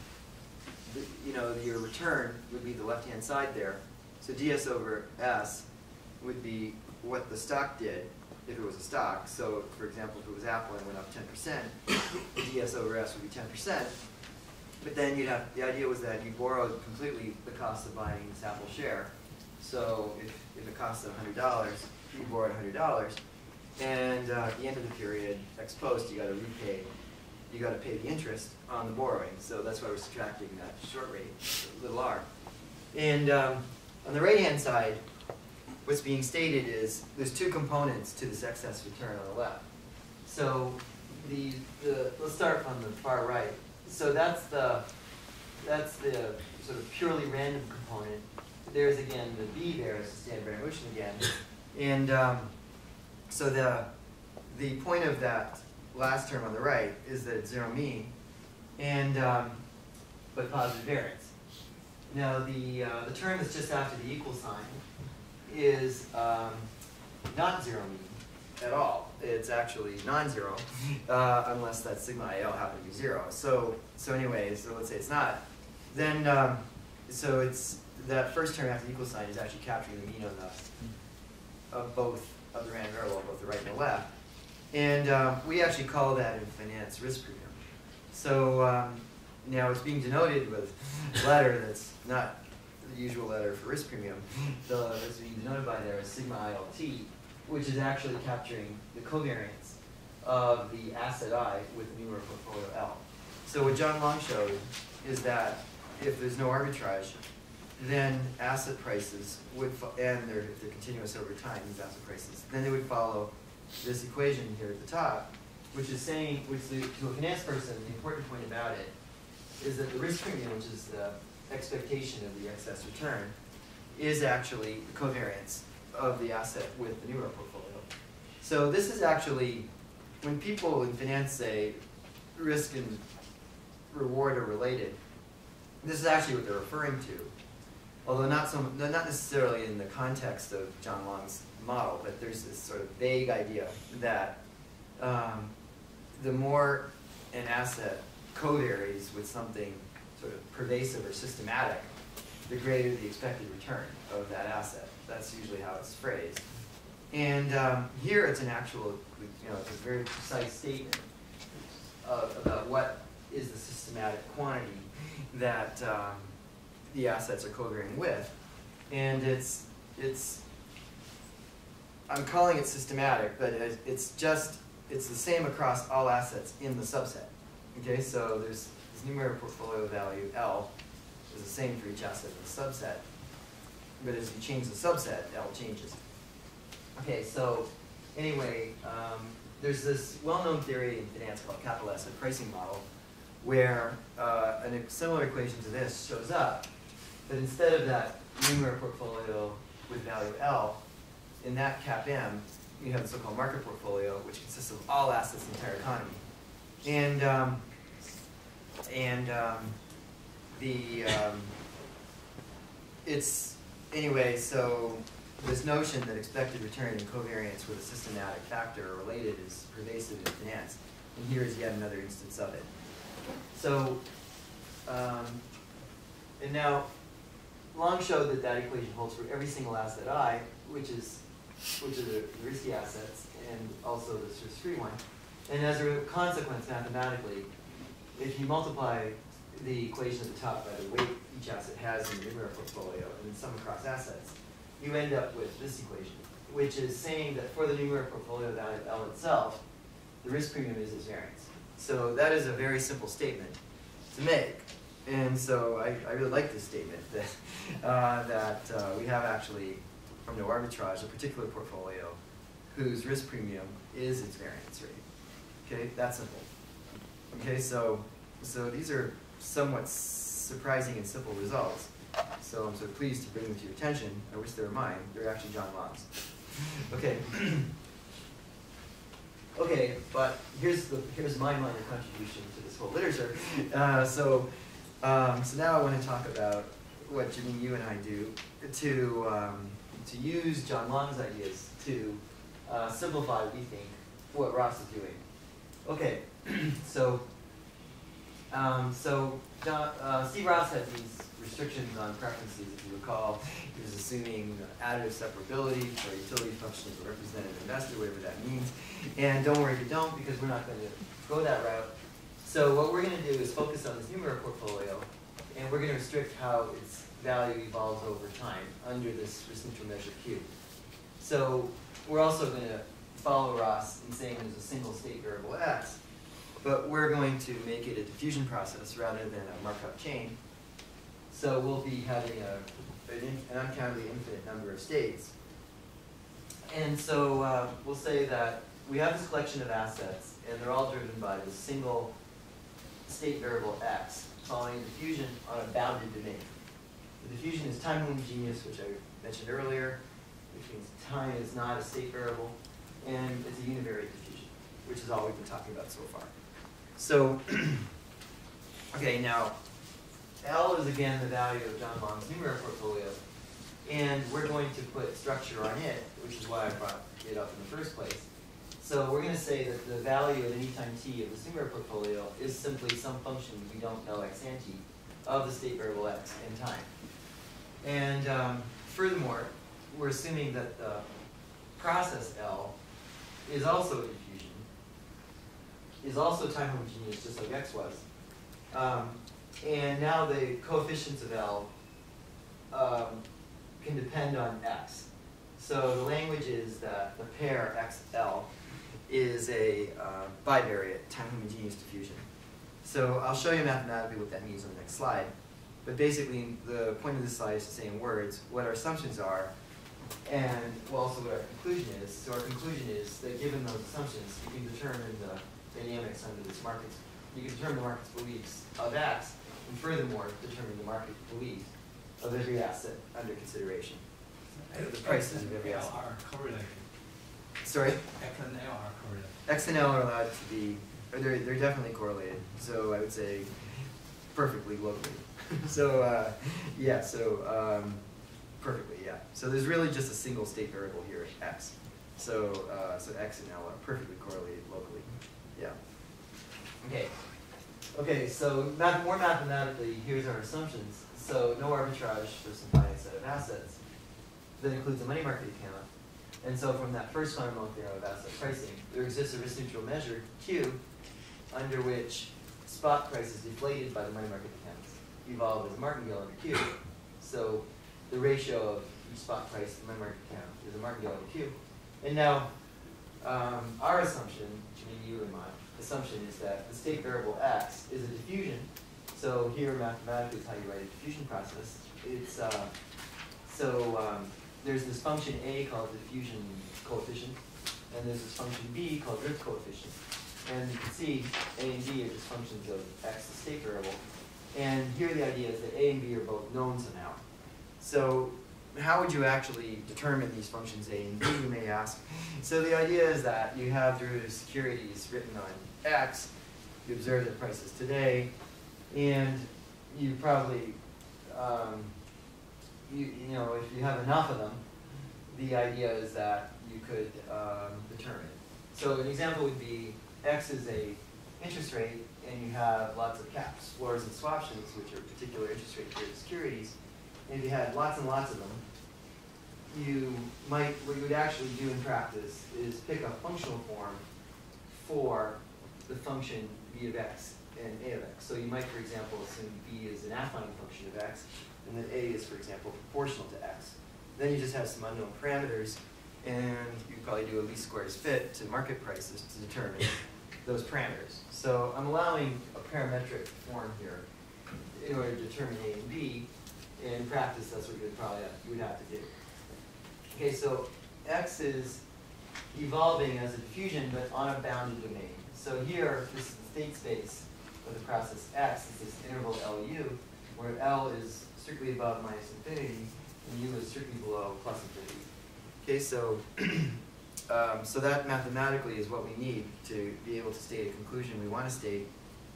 your return would be the left-hand side there. So ds over s would be what the stock did if it was a stock. So, for example, if it was Apple and went up 10%, ds over s would be 10%. But then you'd have, the idea was that you borrowed completely the cost of buying this Apple share. So if it costs $100, you borrowed $100, and at the end of the period, ex post, you got to pay the interest on the borrowing. So that's why we're subtracting that short rate, little r. And on the right-hand side, what's being stated is there's two components to this excess return on the left. So let's start from the far right. So that's the sort of purely random component. There's again the V there is the standard variation again, and so the point of that last term on the right is that it's zero mean, and but positive variance. Now the term that's just after the equal sign is not zero mean at all. It's actually non-zero unless that sigma IL happens to be 0. So anyway, so let's say it's not. Then so it's that first term after the equal sign is actually capturing the mean of both of the random variable, both the right and the left. And we actually call that in finance risk premium. So now it's being denoted with a letter that's not the usual letter for risk premium. So it's being denoted by there as sigma ILT, which is actually capturing the covariance of the asset I with the numeraire portfolio L. So what John Long showed is that if there's no arbitrage, then asset prices would, and if they're continuous over time, these asset prices, then they would follow this equation here at the top, which is saying, to a finance person, the important point about it is that the risk premium, which is the expectation of the excess return, is actually the covariance of the asset with the numeraire portfolio. So this is actually, when people in finance say risk and reward are related, this is actually what they're referring to. Although not necessarily in the context of John Long's model, but there's this sort of vague idea that the more an asset co-varies with something sort of pervasive or systematic, the greater the expected return of that asset. That's usually how it's phrased. And here it's an actual, it's a very precise statement about what is the systematic quantity that the assets are covariant with. And I'm calling it systematic, but it's the same across all assets in the subset. Okay, so there's this numeraire portfolio value L is the same for each asset in the subset, but as you change the subset, L changes. Okay, so anyway, there's this well-known theory in finance called capital asset pricing model, where a similar equation to this shows up, but instead of that numeraire portfolio with value L, in that cap M, you have the so-called market portfolio, which consists of all assets in the entire economy. It's, anyway, so this notion that expected return and covariance with a systematic factor are related is pervasive in finance. And here is yet another instance of it. So, and now, Long showed that that equation holds for every single asset I, which are the risky assets, and also the risk-free one. And as a consequence, mathematically, if you multiply the equation at the top by the weight each asset has in the numeraire portfolio and then sum across assets, you end up with this equation, which is saying that for the numeraire portfolio value of L itself, the risk premium is its variance. So that is a very simple statement to make. And so I really like this statement that, we have actually, from no arbitrage, a particular portfolio whose risk premium is its variance rate. Okay, that's simple. Okay, so these are somewhat surprising and simple results. So I'm so pleased to bring them to your attention. I wish they were mine. They're actually John Long's. Okay. Okay, but here's my minor contribution to this whole literature. So now I want to talk about what Jimmy, you and I do to use John Long's ideas to simplify, we think, what Ross is doing. Okay, so Steve Ross had these restrictions on preferences, if you recall. He was assuming additive separability for utility function of a representative investor, whatever that means. And don't worry if you don't, because we're not going to go that route. So what we're going to do is focus on this numeraire portfolio, and we're going to restrict how its value evolves over time under this risk neutral measure Q. So we're also going to follow Ross in saying there's a single state variable x, but we're going to make it a diffusion process rather than a Markov chain. So we'll be having an uncountably infinite number of states. And so we'll say that we have this collection of assets, and they're all driven by this single state variable x following a diffusion on a bounded domain. The diffusion is time homogeneous, which I mentioned earlier, which means time is not a state variable, and it's a univariate diffusion, which is all we've been talking about so far. So, okay, now, L is again the value of John Long's numeraire portfolio, and we're going to put structure on it, which is why I brought it up in the first place. So we're going to say that the value at any time t of the numeraire portfolio is simply some function we don't know ex ante of the state variable x in time. And furthermore, we're assuming that the process L is also a diffusion, is also time homogeneous, just like x was. And now the coefficients of L can depend on x. So the language is that the pair XL is a bivariate time homogeneous diffusion. So I'll show you mathematically what that means on the next slide. But basically, the point of this slide is to say in words what our assumptions are, and also what our conclusion is. So our conclusion is that given those assumptions, you can determine the dynamics under this market. You can determine the market's beliefs of x, and furthermore, determine the market belief of every asset under consideration. The prices of every asset are correlated. Sorry? X and L are correlated. X and L are allowed to be, or they're definitely correlated. So I would say perfectly locally. So yeah, so perfectly, yeah. So there's really just a single state variable here, x. So so x and L are perfectly correlated locally. Yeah. Okay. Okay. So more mathematically, here's our assumptions. So no arbitrage for some finite set of assets. That includes a money market account. And so from that first fundamental theorem of asset pricing, there exists a risk neutral measure, Q, under which spot price is deflated by the money market accounts, evolve as a martingale under Q. So the ratio of each spot price to the money market account is a martingale under Q. And now our assumption, which maybe you and my assumption, is that the state variable x is a diffusion. So here mathematically is how you write a diffusion process. It's there's this function A called the diffusion coefficient, and there's this function B called drift coefficient. And you can see A and B are just functions of x, the state variable. And here the idea is that A and B are both known somehow. So how would you actually determine these functions A and B, you may ask? So the idea is that you have derivative securities written on X, you observe the prices today, and you probably, you know, if you have enough of them, the idea is that you could determine. So an example would be X is a interest rate, and you have lots of caps, floors, and swaptions, which are particular interest rate derivative securities. And if you had lots and lots of them, what you would actually do in practice is pick a functional form for the function b of x and a of x. So you might, for example, assume b is an affine function of x, and that a is, for example, proportional to x. Then you just have some unknown parameters, and you probably do a least squares fit to market prices to determine those parameters. So I'm allowing a parametric form here in order to determine a and b. In practice, that's what you would have to do. Okay, so x is evolving as a diffusion, but on a bounded domain. So here, this is the state space of the process x. It's this interval LU, where L is strictly above minus infinity, and U is strictly below plus infinity. Okay, so so that mathematically is what we need to be able to state a conclusion we want to state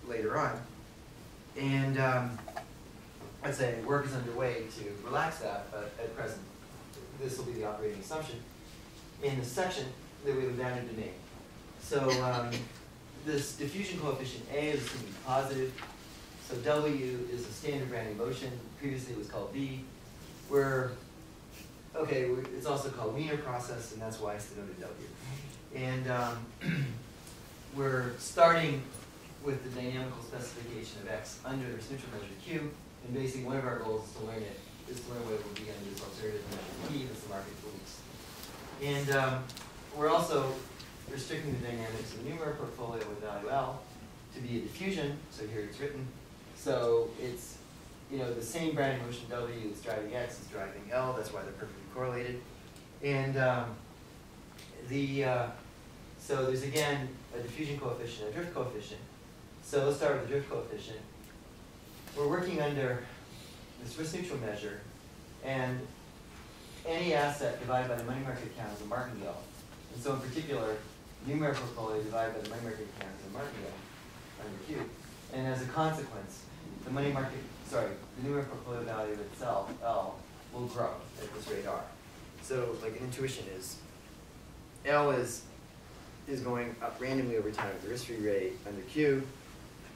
later on. And I'd say work is underway to relax that, but at present, this will be the operating assumption. In the section that we have a bounded domain. So this diffusion coefficient A is going to be positive. So W is a standard Brownian motion. Previously it was called B. It's also called Wiener process, and that's why it's denoted W. And we're starting with the dynamical specification of X under this neutral measure Q, and basically one of our goals is to learn what it will be under this alternative measure P that's the market beliefs. And we're also restricting the dynamics of the numeraire portfolio with value L to be a diffusion, so here it's written. So it's, the same Brownian motion W is driving X is driving L, that's why they're perfectly correlated. And so there's again a diffusion coefficient, a drift coefficient. So let's start with the drift coefficient. We're working under this risk neutral measure, and any asset divided by the money market account is a martingale. And so in particular, numeraire portfolio divided by the money market account is a martingale under Q. And as a consequence, the numeraire portfolio value itself, L, will grow at this rate R. So like an intuition is, L is going up randomly over time at the risk-free rate under Q.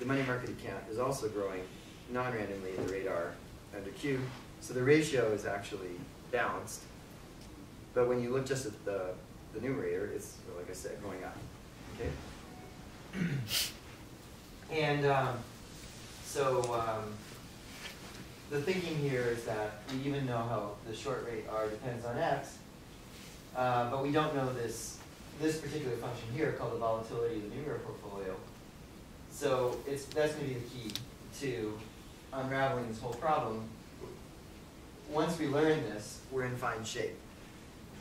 The money market account is also growing non-randomly at the rate R under Q. So the ratio is actually balanced. But when you look just at the numerator, it's, like I said, going up. Okay? And the thinking here is that we even know how the short rate R depends on X, but we don't know this particular function here called the volatility of the numeraire portfolio. So that's going to be the key to unraveling this whole problem. Once we learn this, we're in fine shape.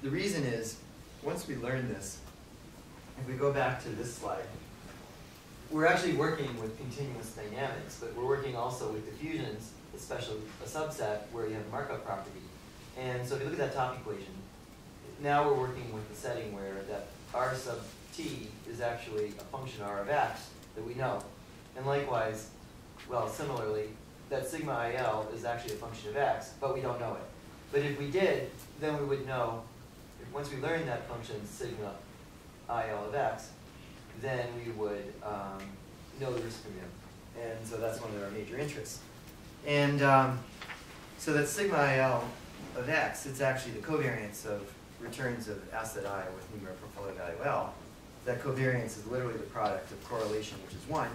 The reason is, once we learn this, if we go back to this slide, we're actually working with continuous dynamics, but we're working also with diffusions, especially a subset where you have a Markov property. And so if you look at that top equation, now we're working with the setting where that R sub t is actually a function R of x that we know. And likewise, well, similarly, that sigma IL is actually a function of x, but we don't know it. But if we did, then we would know, once we learned that function sigma IL of x, then we would know the risk premium. And so that's one of our major interests. And so that sigma IL of x, it's actually the covariance of returns of asset I with numeraire portfolio value L. That covariance is literally the product of correlation, which is 1,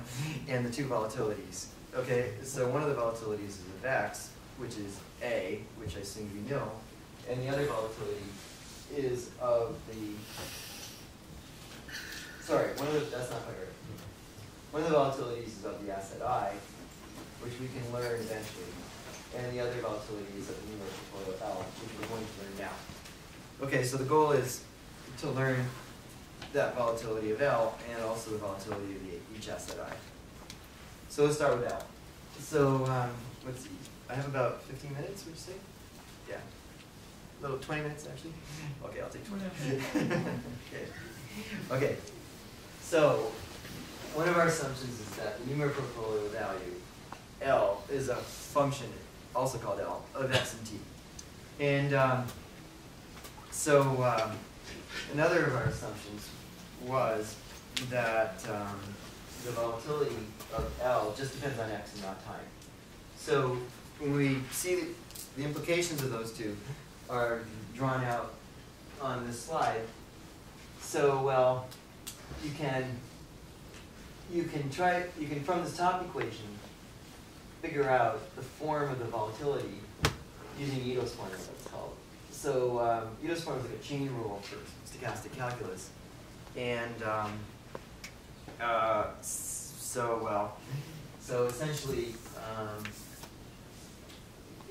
and the two volatilities. Okay, so one of the volatilities is of x, which is A, which I assume you know, and the other volatility is of the, that's not quite right. One of the volatilities is of the asset I, which we can learn eventually, and the other volatility is of the numeraire portfolio L, which we're going to learn now. Okay, so the goal is to learn that volatility of L and also the volatility of each asset I. So let's start with L. So let's see. I have about 15 minutes, would you say? Yeah. little 20 minutes actually? Okay, I'll take 20. Okay. So one of our assumptions is that the numeraire portfolio value, L, is a function, also called L, of x and t. And another of our assumptions was that the volatility of L just depends on x and not time. So when we see the implications of those two are drawn out on this slide. So well, you can from this top equation figure out the form of the volatility using Ito's formula, it's called. So Ito's formula is like a chain rule for stochastic calculus, and so essentially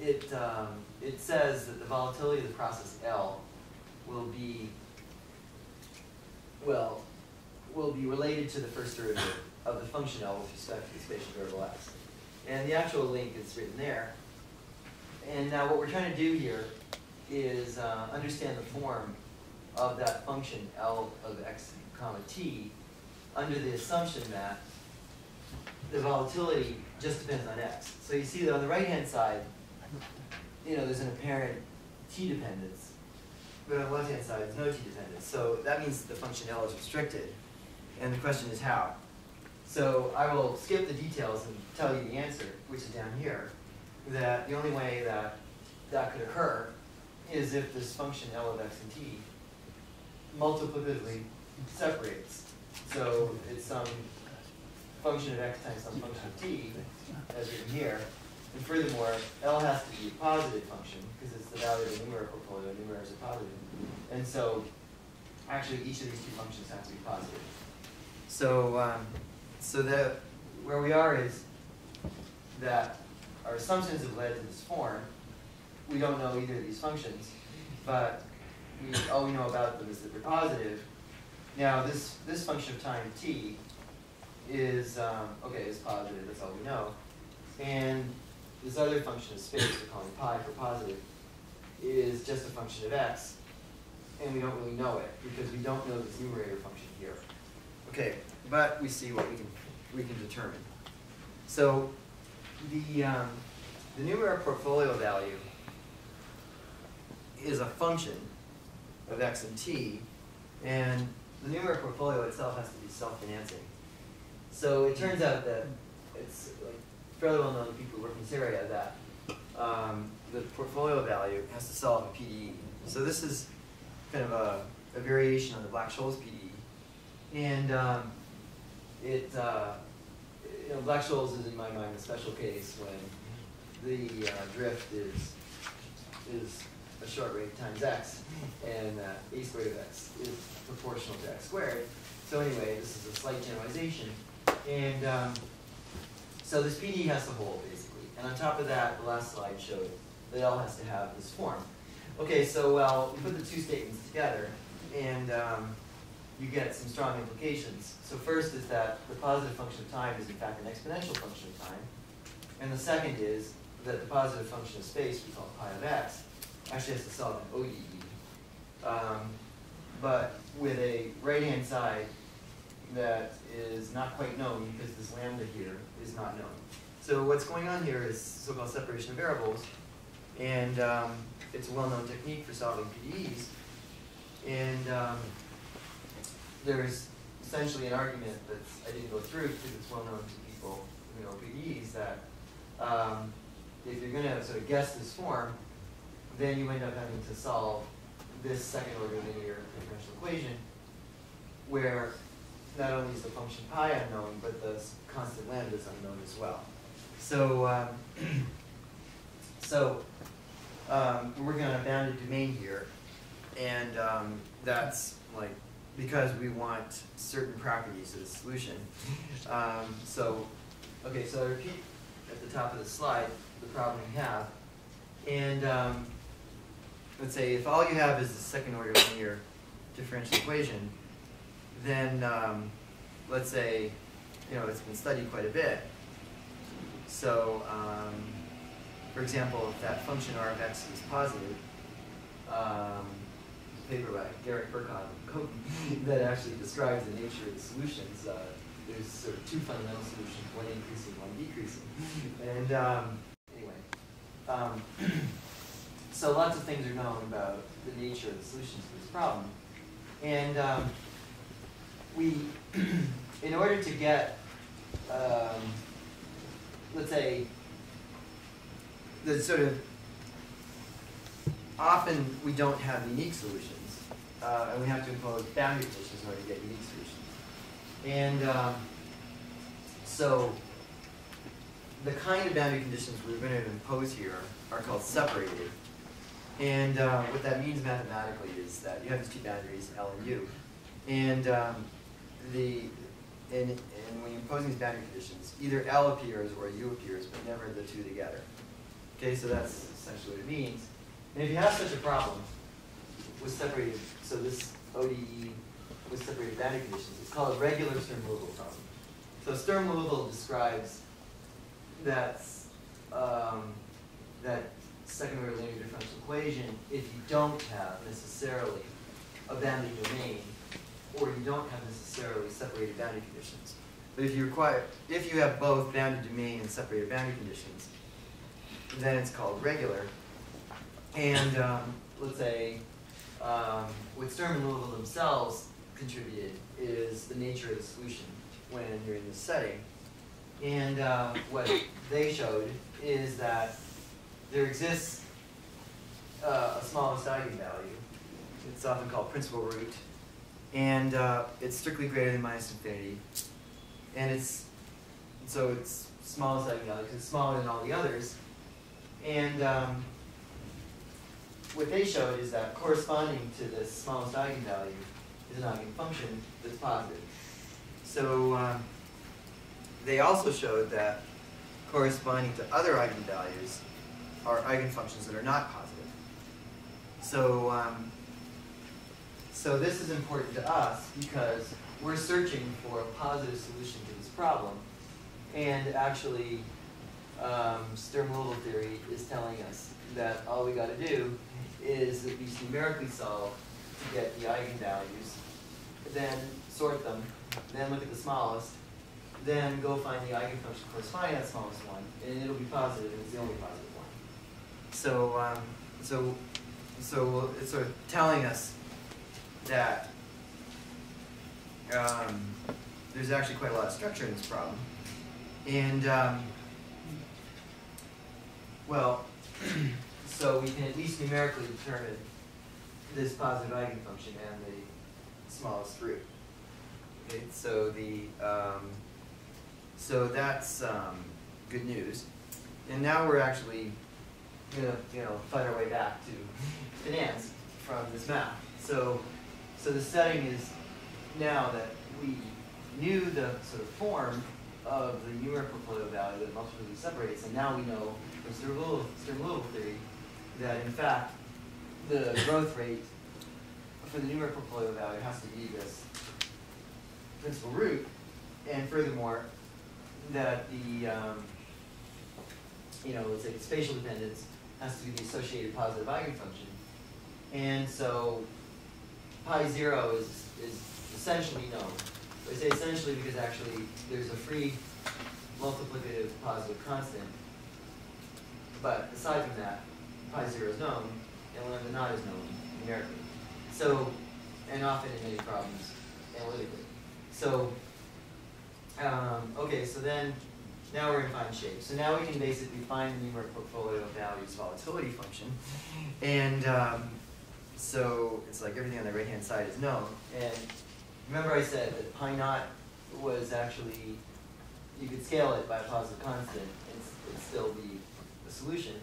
it says that the volatility of the process L will be related to the first derivative of the function L with respect to the spatial variable x. And the actual link is written there. And now what we're trying to do here is understand the form of that function L of x comma t under the assumption that the volatility just depends on x. So you see that on the right-hand side, there's an apparent t dependence, but on the left-hand side, there's no t dependence. So that means the function L is restricted. And the question is how. So I will skip the details and tell you the answer, which is down here, that the only way that that could occur is if this function L of x and t multiplicatively separates. So it's some function of x times some function of t, as written here. And furthermore, L has to be a positive function because it's the value of the numeraire portfolio. Numeraires are positive. And so actually each of these two functions have to be positive. So where we are is that our assumptions have led to this form. We don't know either of these functions, but all we know about them is that they're positive. Now this function of time t is is positive. That's all we know. And this other function of space, we're calling pi for positive, is just a function of x, and we don't really know it because we don't know this numerator function here. Okay, but we see what we can determine. So the numeraire portfolio value is a function of x and t, and the numeraire portfolio itself has to be self-financing. So it turns out that it's fairly well known to people who work in this area that the portfolio value has to solve a PDE. So this is kind of a variation on the Black-Scholes PDE. And Black-Scholes is in my mind a special case when the drift is a short rate times x, and a squared of x is proportional to x squared. So anyway, this is a slight generalization. And so this PDE has to hold, basically. And on top of that, the last slide showed that L has to have this form. Okay, so we put the two statements together, and you get some strong implications. So first is that the positive function of time is in fact an exponential function of time. And the second is that the positive function of space, we call pi of x, actually has to solve an ODE. But with a right-hand side that is not quite known because this lambda here is not known. So what's going on here is so-called separation of variables, and it's a well-known technique for solving PDEs. And there's essentially an argument that I didn't go through because it's well known to people who know PDEs that if you're going to sort of guess this form, then you end up having to solve this second-order linear differential equation, where not only is the function pi unknown, but the constant lambda is unknown as well. So, we're working on a bounded domain here, and that's because we want certain properties of the solution. So I repeat at the top of the slide the problem we have, and let's say if all you have is the second-order linear differential equation, then let's say it's been studied quite a bit. So for example, if that function r of x is positive, paper by Garrett Burkott that actually describes the nature of the solutions. There's sort of two fundamental solutions, one increasing, one decreasing. And anyway, so lots of things are known about the nature of the solutions to this problem. And we, in order to get, let's say, the sort of, often we don't have unique solutions, and we have to impose boundary conditions in order to get unique solutions. And so the kind of boundary conditions we're going to impose here are called separated. And what that means mathematically is that you have these two boundaries, L and U. And when you impose these boundary conditions, either L appears or U appears, but never the two together. Okay, so that's essentially what it means. And if you have such a problem with separated, so this ODE with separated boundary conditions, it's called a regular Sturm-Liouville problem. So Sturm-Liouville describes that second-order linear differential equation if you don't have necessarily a boundary domain, or you don't have necessarily separated boundary conditions. But if you have both boundary domain and separated boundary conditions, then it's called regular. And let's say what Sturm and Liouville themselves contributed is the nature of the solution when you're in this setting. And what they showed is that there exists a smallest eigenvalue. It's often called principal root. And it's strictly greater than minus infinity. And so it's smallest eigenvalue because it's smaller than all the others. And what they showed is that corresponding to the smallest eigenvalue is an eigenfunction that's positive. So they also showed that corresponding to other eigenvalues are eigenfunctions that are not positive. So, so this is important to us because we're searching for a positive solution to this problem. And actually, Sturm-Liouville theory is telling us that all we got to do is at least numerically solve to get the eigenvalues, then sort them, then look at the smallest, then go find the eigenfunction corresponding to that smallest one, and it'll be positive, and it's the only positive one. So, so it's sort of telling us that there's actually quite a lot of structure in this problem. And, well, so we can at least numerically determine this positive eigenfunction and the smallest root. Okay, so so that's good news. And now we're actually going to fight our way back to finance from this math. So the setting is now that we knew the sort of form of the numeric portfolio value that multiplicity separates, and now we know from Sturm-Liouville theory that in fact the growth rate for the numeric portfolio value has to be this principal root, and furthermore that the let's say the spatial dependence has to be the associated positive eigenfunction, and so pi 0 is essentially known. I say essentially because actually there's a free multiplicative positive constant, but aside from that, pi 0 is known, and lambda naught is known numerically. So, and often in many problems analytically. So, okay, so then now we're in fine shape. So now we can basically find the numeric portfolio values volatility function, and so it's like everything on the right-hand side is known. And remember I said that pi naught was actually, you could scale it by a positive constant and it'd still be a solution.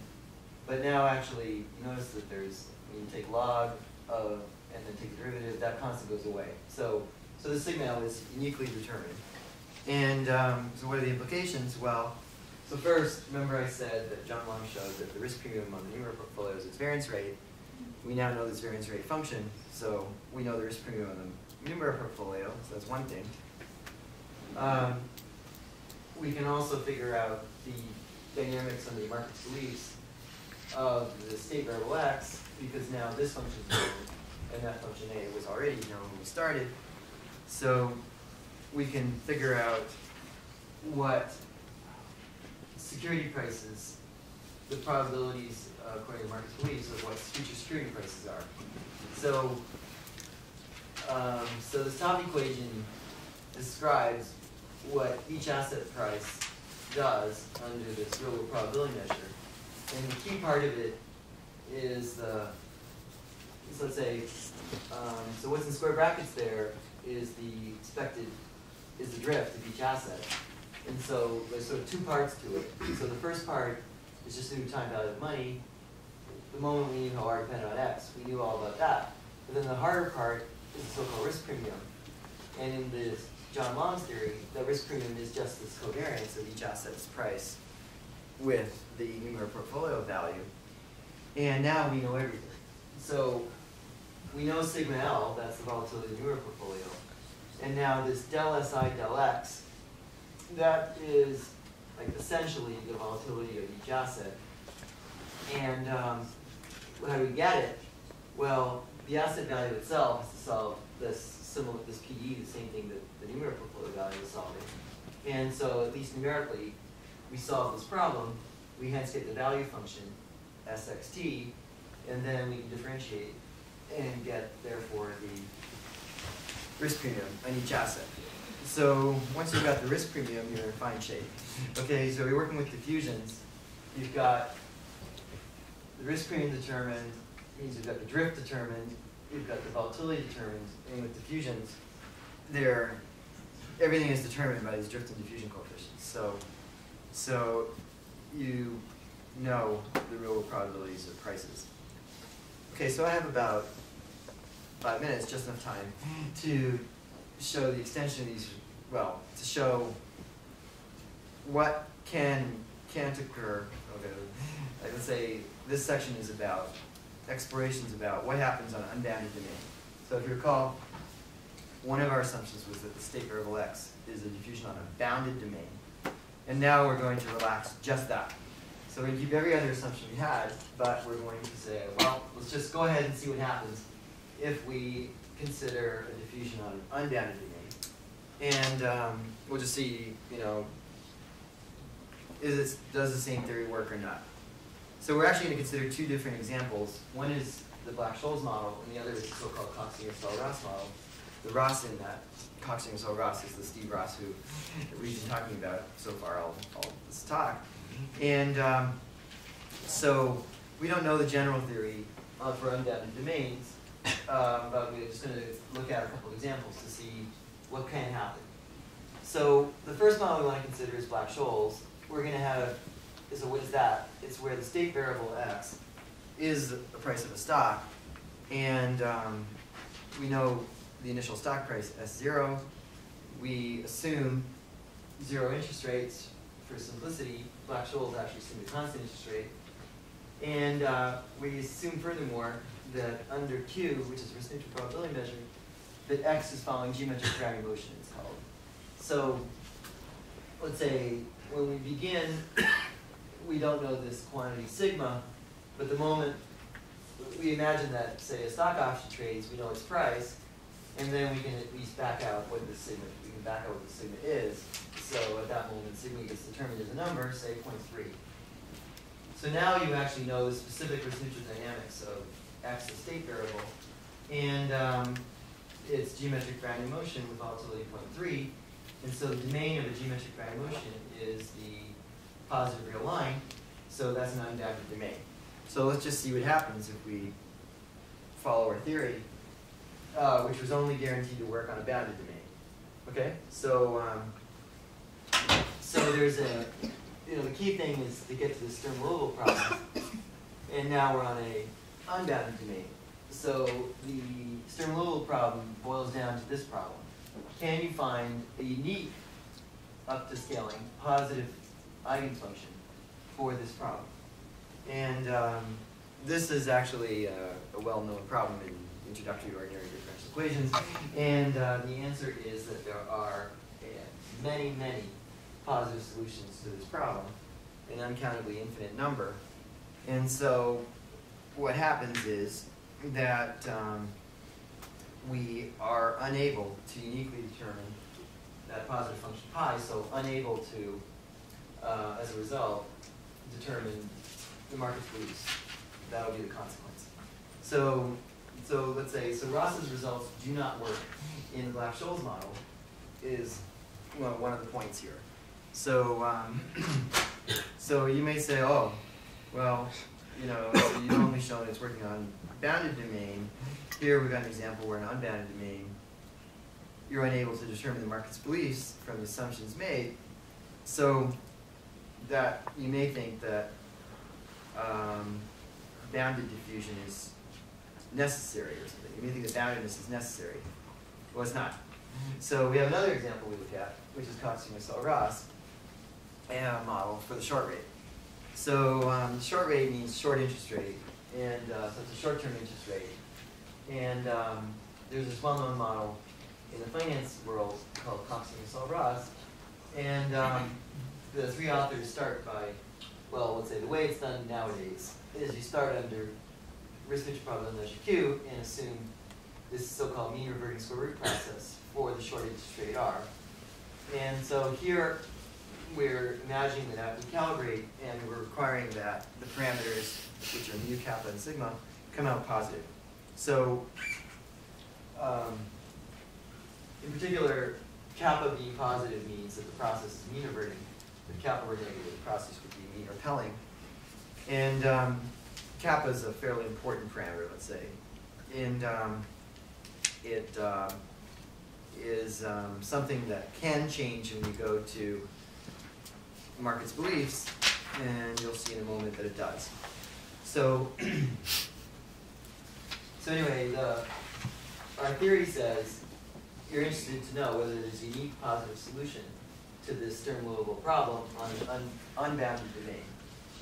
But now actually, you notice that there's, when you take log of, and then take the derivative, that constant goes away. So the signal is uniquely determined. And so what are the implications? Well, so first, remember I said that John Long showed that the risk premium on the numeric portfolio is its variance rate. We now know this variance rate function, so we know the risk premium on the numeric portfolio, so that's one thing. We can also figure out the dynamics under the Markov beliefs of the state variable x, because now this function is known, and that function a was already known when we started. So we can figure out what security prices, the probabilities according to market beliefs of what future security prices are. So, so this top equation describes what each asset price does under this real world probability measure. And the key part of it is so let's say, so what's in square brackets there is the expected, is the drift of each asset. And so there's sort of two parts to it. So the first part is just the new time value of money. The moment we knew how R depended on X, we knew all about that. But then the harder part is the so-called risk premium. And in this John Long's theory, the risk premium is just this covariance of each asset's price with the numeraire portfolio value. And now we know everything. So we know sigma L, that's the volatility of the numeraire portfolio. And now this del SI del X, that is like essentially the volatility of each asset. And how do we get it? Well, the asset value itself has to solve this similar, this PE, the same thing that the numeraire portfolio value is solving. And so at least numerically, we solve this problem. We hence get the value function, SXT, and then we can differentiate and get, therefore, the risk premium on each asset. So once you've got the risk premium, you're in fine shape. Okay, so we're working with diffusions. You've got the risk premium determined, means you've got the drift determined, you've got the volatility determined, and with diffusions, everything is determined by these drift and diffusion coefficients. So you know the real world probabilities of prices. Okay, so I have about 5 minutes, just enough time to show the extension of these, well, to show what can't occur. Okay, I can say this section is about explorations about what happens on an unbounded domain. So if you recall, one of our assumptions was that the state variable x is a diffusion on a bounded domain. And now we're going to relax just that. So we're going to keep every other assumption we had, but we're going to say, well, let's just go ahead and see what happens if we consider a diffusion on an unbounded domain. And we'll just see, you know, does the same theory work or not? So we're actually going to consider two different examples. One is the Black-Scholes model, and the other is the so-called Cox-Ingersoll-Ross model. The Ross in that Cox-Ingersoll-Ross is the Steve Ross who we've been talking about so far all this talk. And so we don't know the general theory for unbounded domains, but we're just going to look at a couple of examples to see what can happen. So the first model we want to consider is Black-Scholes. We're going to have, so what is that? It's where the state variable x is the price of a stock, and we know the initial stock price S0. We assume 0 interest rates for simplicity. Black-Scholes actually assumed a constant interest rate. And we assume furthermore that under Q, which is risk neutral probability measure, that x is following geometric gravity motion, it's called. So let's say when we begin, we don't know this quantity sigma, but the moment we imagine that, say, a stock option trades, we know its price, and then we can at least back out what the sigma, we can back out what the sigma is. So at that moment, sigma gets determined as a number, say 0.3. So now you actually know the specific risk neutral dynamics of x, the state variable, and it's geometric gravity motion with volatility 0.3. And so the domain of a geometric gravity motion is the positive real line, so that's an unbounded domain. So let's just see what happens if we follow our theory, which was only guaranteed to work on a bounded domain. Okay, so so there's a, the key thing is to get to the Sturm-Liouville problem, and now we're on a unbounded domain. So the Sturm-Liouville problem boils down to this problem. Can you find a unique, up to scaling, positive eigenfunction for this problem? And this is actually a well-known problem in introductory to ordinary differential equations. And the answer is that there are many, many positive solutions to this problem, an uncountably infinite number. And so what happens is that we are unable to uniquely determine that positive function pi, so unable to, as a result, determine the market's beliefs. That'll be the consequence. So let's say, so Ross's results do not work in the Black-Scholes model is one of the points here. So, so you may say, oh, well, so you've only shown it's working on bounded domain. Here we've got an example where an unbounded domain, you're unable to determine the market's beliefs from the assumptions made. So that you may think that bounded diffusion is necessary or something. You may think that boundedness is necessary. Well, it's not. So we have another example we look at, which is Cox-Ross model for the short rate. So short rate means short interest rate, and so it's a short-term interest rate. And there's this well-known model in the finance world called Cox-Ross, and the three authors start by, well, let's say the way it's done nowadays is you start under risk-neutral probability measure Q and assume this so-called mean reverting square root process for the short interest rate R. And so here we're imagining that we calibrate and we're requiring that the parameters, which are mu, kappa, and sigma, come out positive. So in particular, kappa being positive means that the process is mean reverting. If kappa were negative, the process would be mean repelling. And kappa is a fairly important parameter, let's say. And it is something that can change when we go to market's beliefs, and you'll see in a moment that it does. So, so anyway, our theory says you're interested to know whether there's a unique positive solution to this Sturm-Liouville problem on an unbounded domain.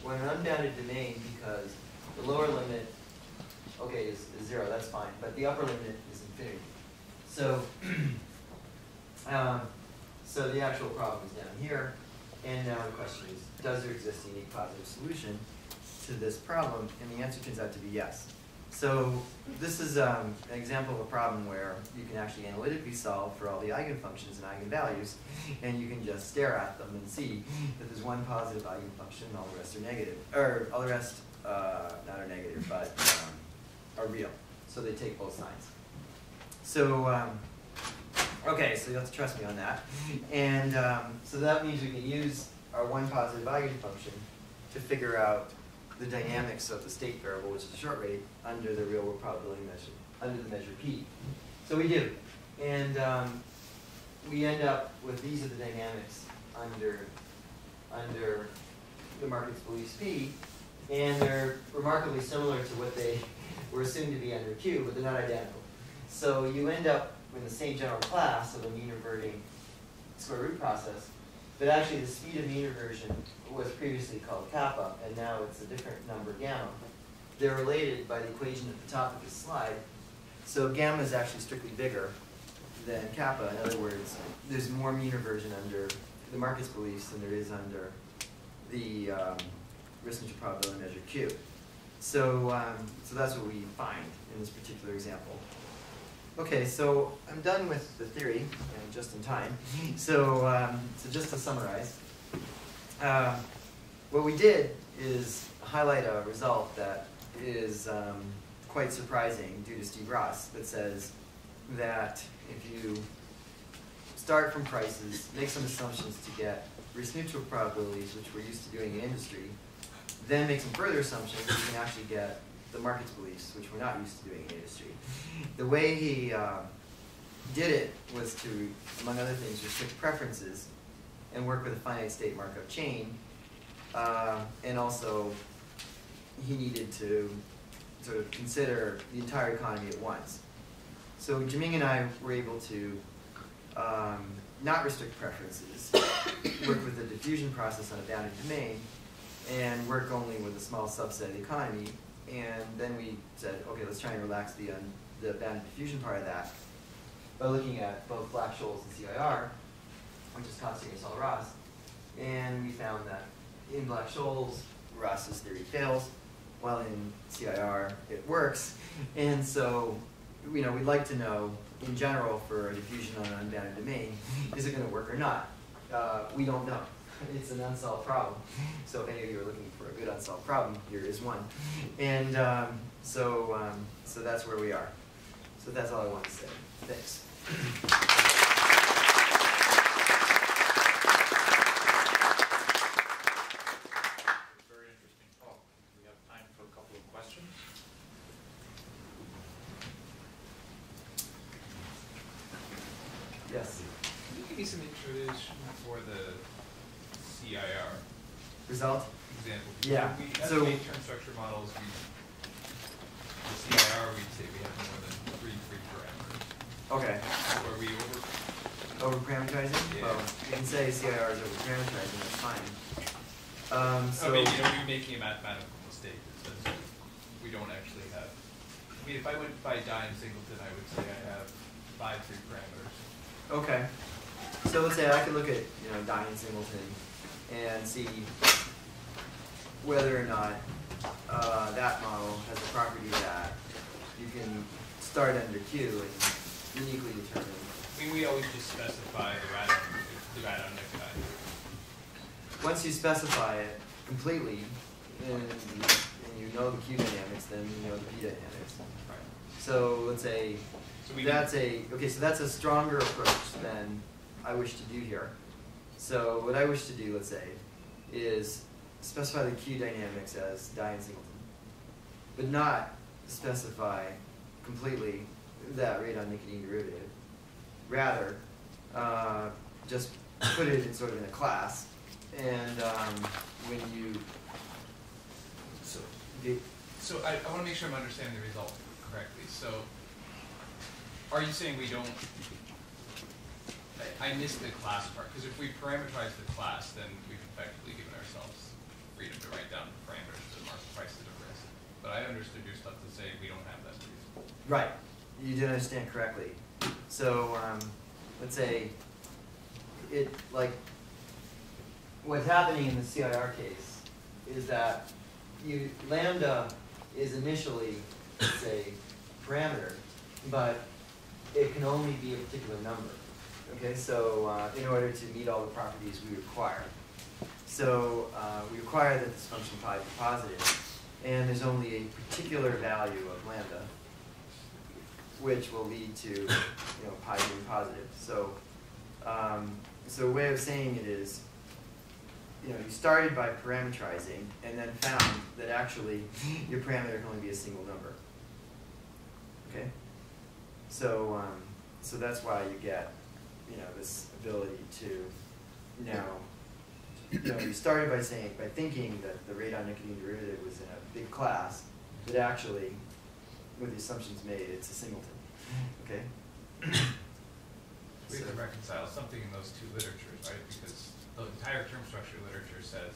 We're in an unbounded domain because the lower limit, okay, is 0, that's fine, but the upper limit is infinity. So, so the actual problem is down here, and now the question is, does there exist a unique positive solution to this problem? And the answer turns out to be yes. So this is an example of a problem where you can actually analytically solve for all the eigenfunctions and eigenvalues, and you can just stare at them and see that there's one positive eigenfunction and all the rest are negative. Or all the rest, not are negative, but are real. So they take both sides. So, okay, so you have to trust me on that. And so that means we can use our one positive eigenfunction to figure out the dynamics of the state variable, which is the short rate, under the real world probability measure, under the measure P. So we do. And we end up with these are the dynamics under the market's beliefs P. And they're remarkably similar to what they were assumed to be under Q, but they're not identical. So you end up in the same general class of a mean reverting square root process, but actually the speed of mean reversion was previously called kappa, and now it's a different number, gamma. They're related by the equation at the top of this slide. So gamma is actually strictly bigger than kappa. In other words, there's more mean reversion under the market's beliefs than there is under the risk-neutral probability measure Q. So, so that's what we find in this particular example. Okay, so I'm done with the theory, and just in time. So, so just to summarize, what we did is highlight a result that is quite surprising due to Steve Ross, that says that if you start from prices, make some assumptions to get risk-neutral probabilities, which we're used to doing in industry, then make some further assumptions, you can actually get the market's beliefs, which we're not used to doing in industry. The way he did it was to, among other things, restrict preferences and work with a finite state Markov chain. And also, he needed to sort of consider the entire economy at once. So Jiming and I were able to not restrict preferences, work with the diffusion process on a bounded domain, and work only with a small subset of the economy. And then we said, okay, let's try and relax the bounded diffusion part of that by looking at both Black-Scholes and CIR, which is Cox-Ross. And we found that in Black-Scholes, Ross's theory fails, while in CIR it works. And so, we'd like to know, in general, for a diffusion on an unbounded domain, is it going to work or not? We don't know. It's an unsolved problem. So if any of you are looking for a good unsolved problem, here is one. And so that's where we are. So that's all I want to say. Thanks. Very interesting talk. We have time for a couple of questions. Yes. Can you give me some introduction for the CIR Result? example? Yeah. We So estimate term structure models. The CIR, we'd say we have more than 3 free parameters. okay. So are we Over parameterizing? Yeah. Well, you can say CIR is over parameterizing. That's fine. So I mean, you're making a mathematical mistake that says we don't actually have. I mean, if I went by Dye and Singleton, I would say I have 5 free parameters. okay. So let's say I could look at Dye and Singleton and see whether or not that model has the property that you can start under Q and uniquely determine. I mean, we always just specify the random nuclei. Once you specify it completely and you know the Q dynamics, then you know the P dynamics. Right. So let's say So that's a stronger approach than I wish to do here. So what I wish to do, let's say, is specify the Q dynamics as Dye and Singleton, but not specify completely that radon-nicotine derivative. Rather, just put it in sort of in a class, and when you So I want to make sure I'm understanding the result correctly. So are you saying we don't? I missed the class part, because if we parameterize the class, then we've effectively given ourselves freedom to write down the parameters to mark prices of risk. But I understood your stuff to say we don't have that reason. Right, you did understand correctly. So let's say what's happening in the CIR case is that lambda is initially, let's say, parameter, but it can only be a particular number. Okay, so in order to meet all the properties we require. So we require that this function pi be positive, and there's only a particular value of lambda, which will lead to pi being positive. So so a way of saying it is, you started by parameterizing and then found that actually your parameter can only be a single number. Okay, so so that's why you get this ability to now you started by thinking that the radon-nicotine derivative was in a big class, but actually with the assumptions made it's a singleton. Okay. We have to reconcile something in those two literatures, right? Because the entire term structure literature says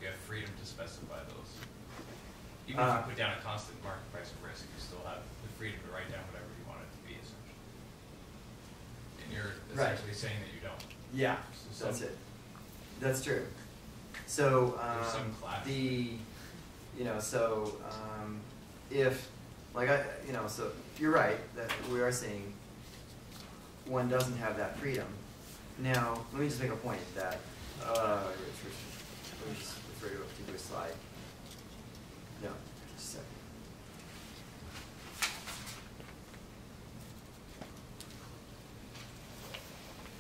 we have freedom to specify those. Even if you put down a constant market price of risk, you still have the freedom to write down whatever you want it to be, essentially. And you're essentially saying that you don't. Yeah, So that's it. That's true. So there's some class. If so you're right that we are saying one doesn't have that freedom. Now let me just make a point that let me just refer to a particular slide. No, just a second.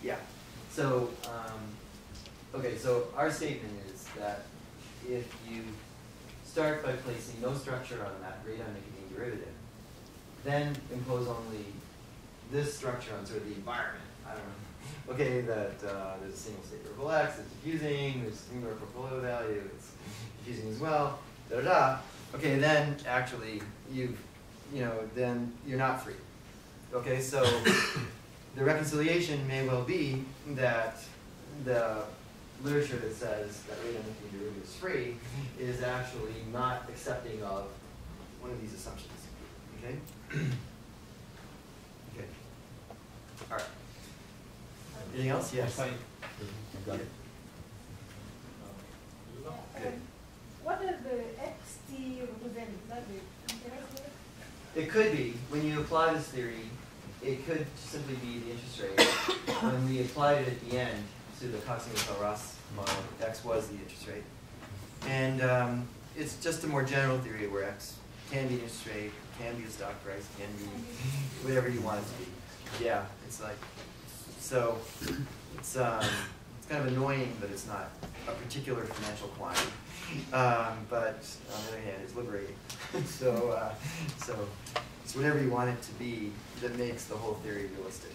Yeah. So okay, so our statement is that if you start by placing no structure on that radon-nicotine derivative, then impose only this structure on sort of the environment. I don't know. Okay, that there's a single state variable x, it's diffusing, there's a singular portfolio value, it's diffusing as well, da da da. Okay, then actually then you're not free. Okay, so the reconciliation may well be that the literature that says that radon-nicotine derivative is free is actually not accepting of one of these assumptions. Okay? Okay. All right. Anything else? Yes. Okay. Okay. What does the xt represent It could be. When you apply this theory, it could simply be the interest rate. When we applied it at the end to the Cox-Ross model, X was the interest rate. And it's just a more general theory where X can be an interest rate, can be a stock price, can be whatever you want it to be. Yeah, it's like, so it's kind of annoying, but it's not a particular financial quantity. But on the other hand, it's liberating. So it's whatever you want it to be that makes the whole theory realistic.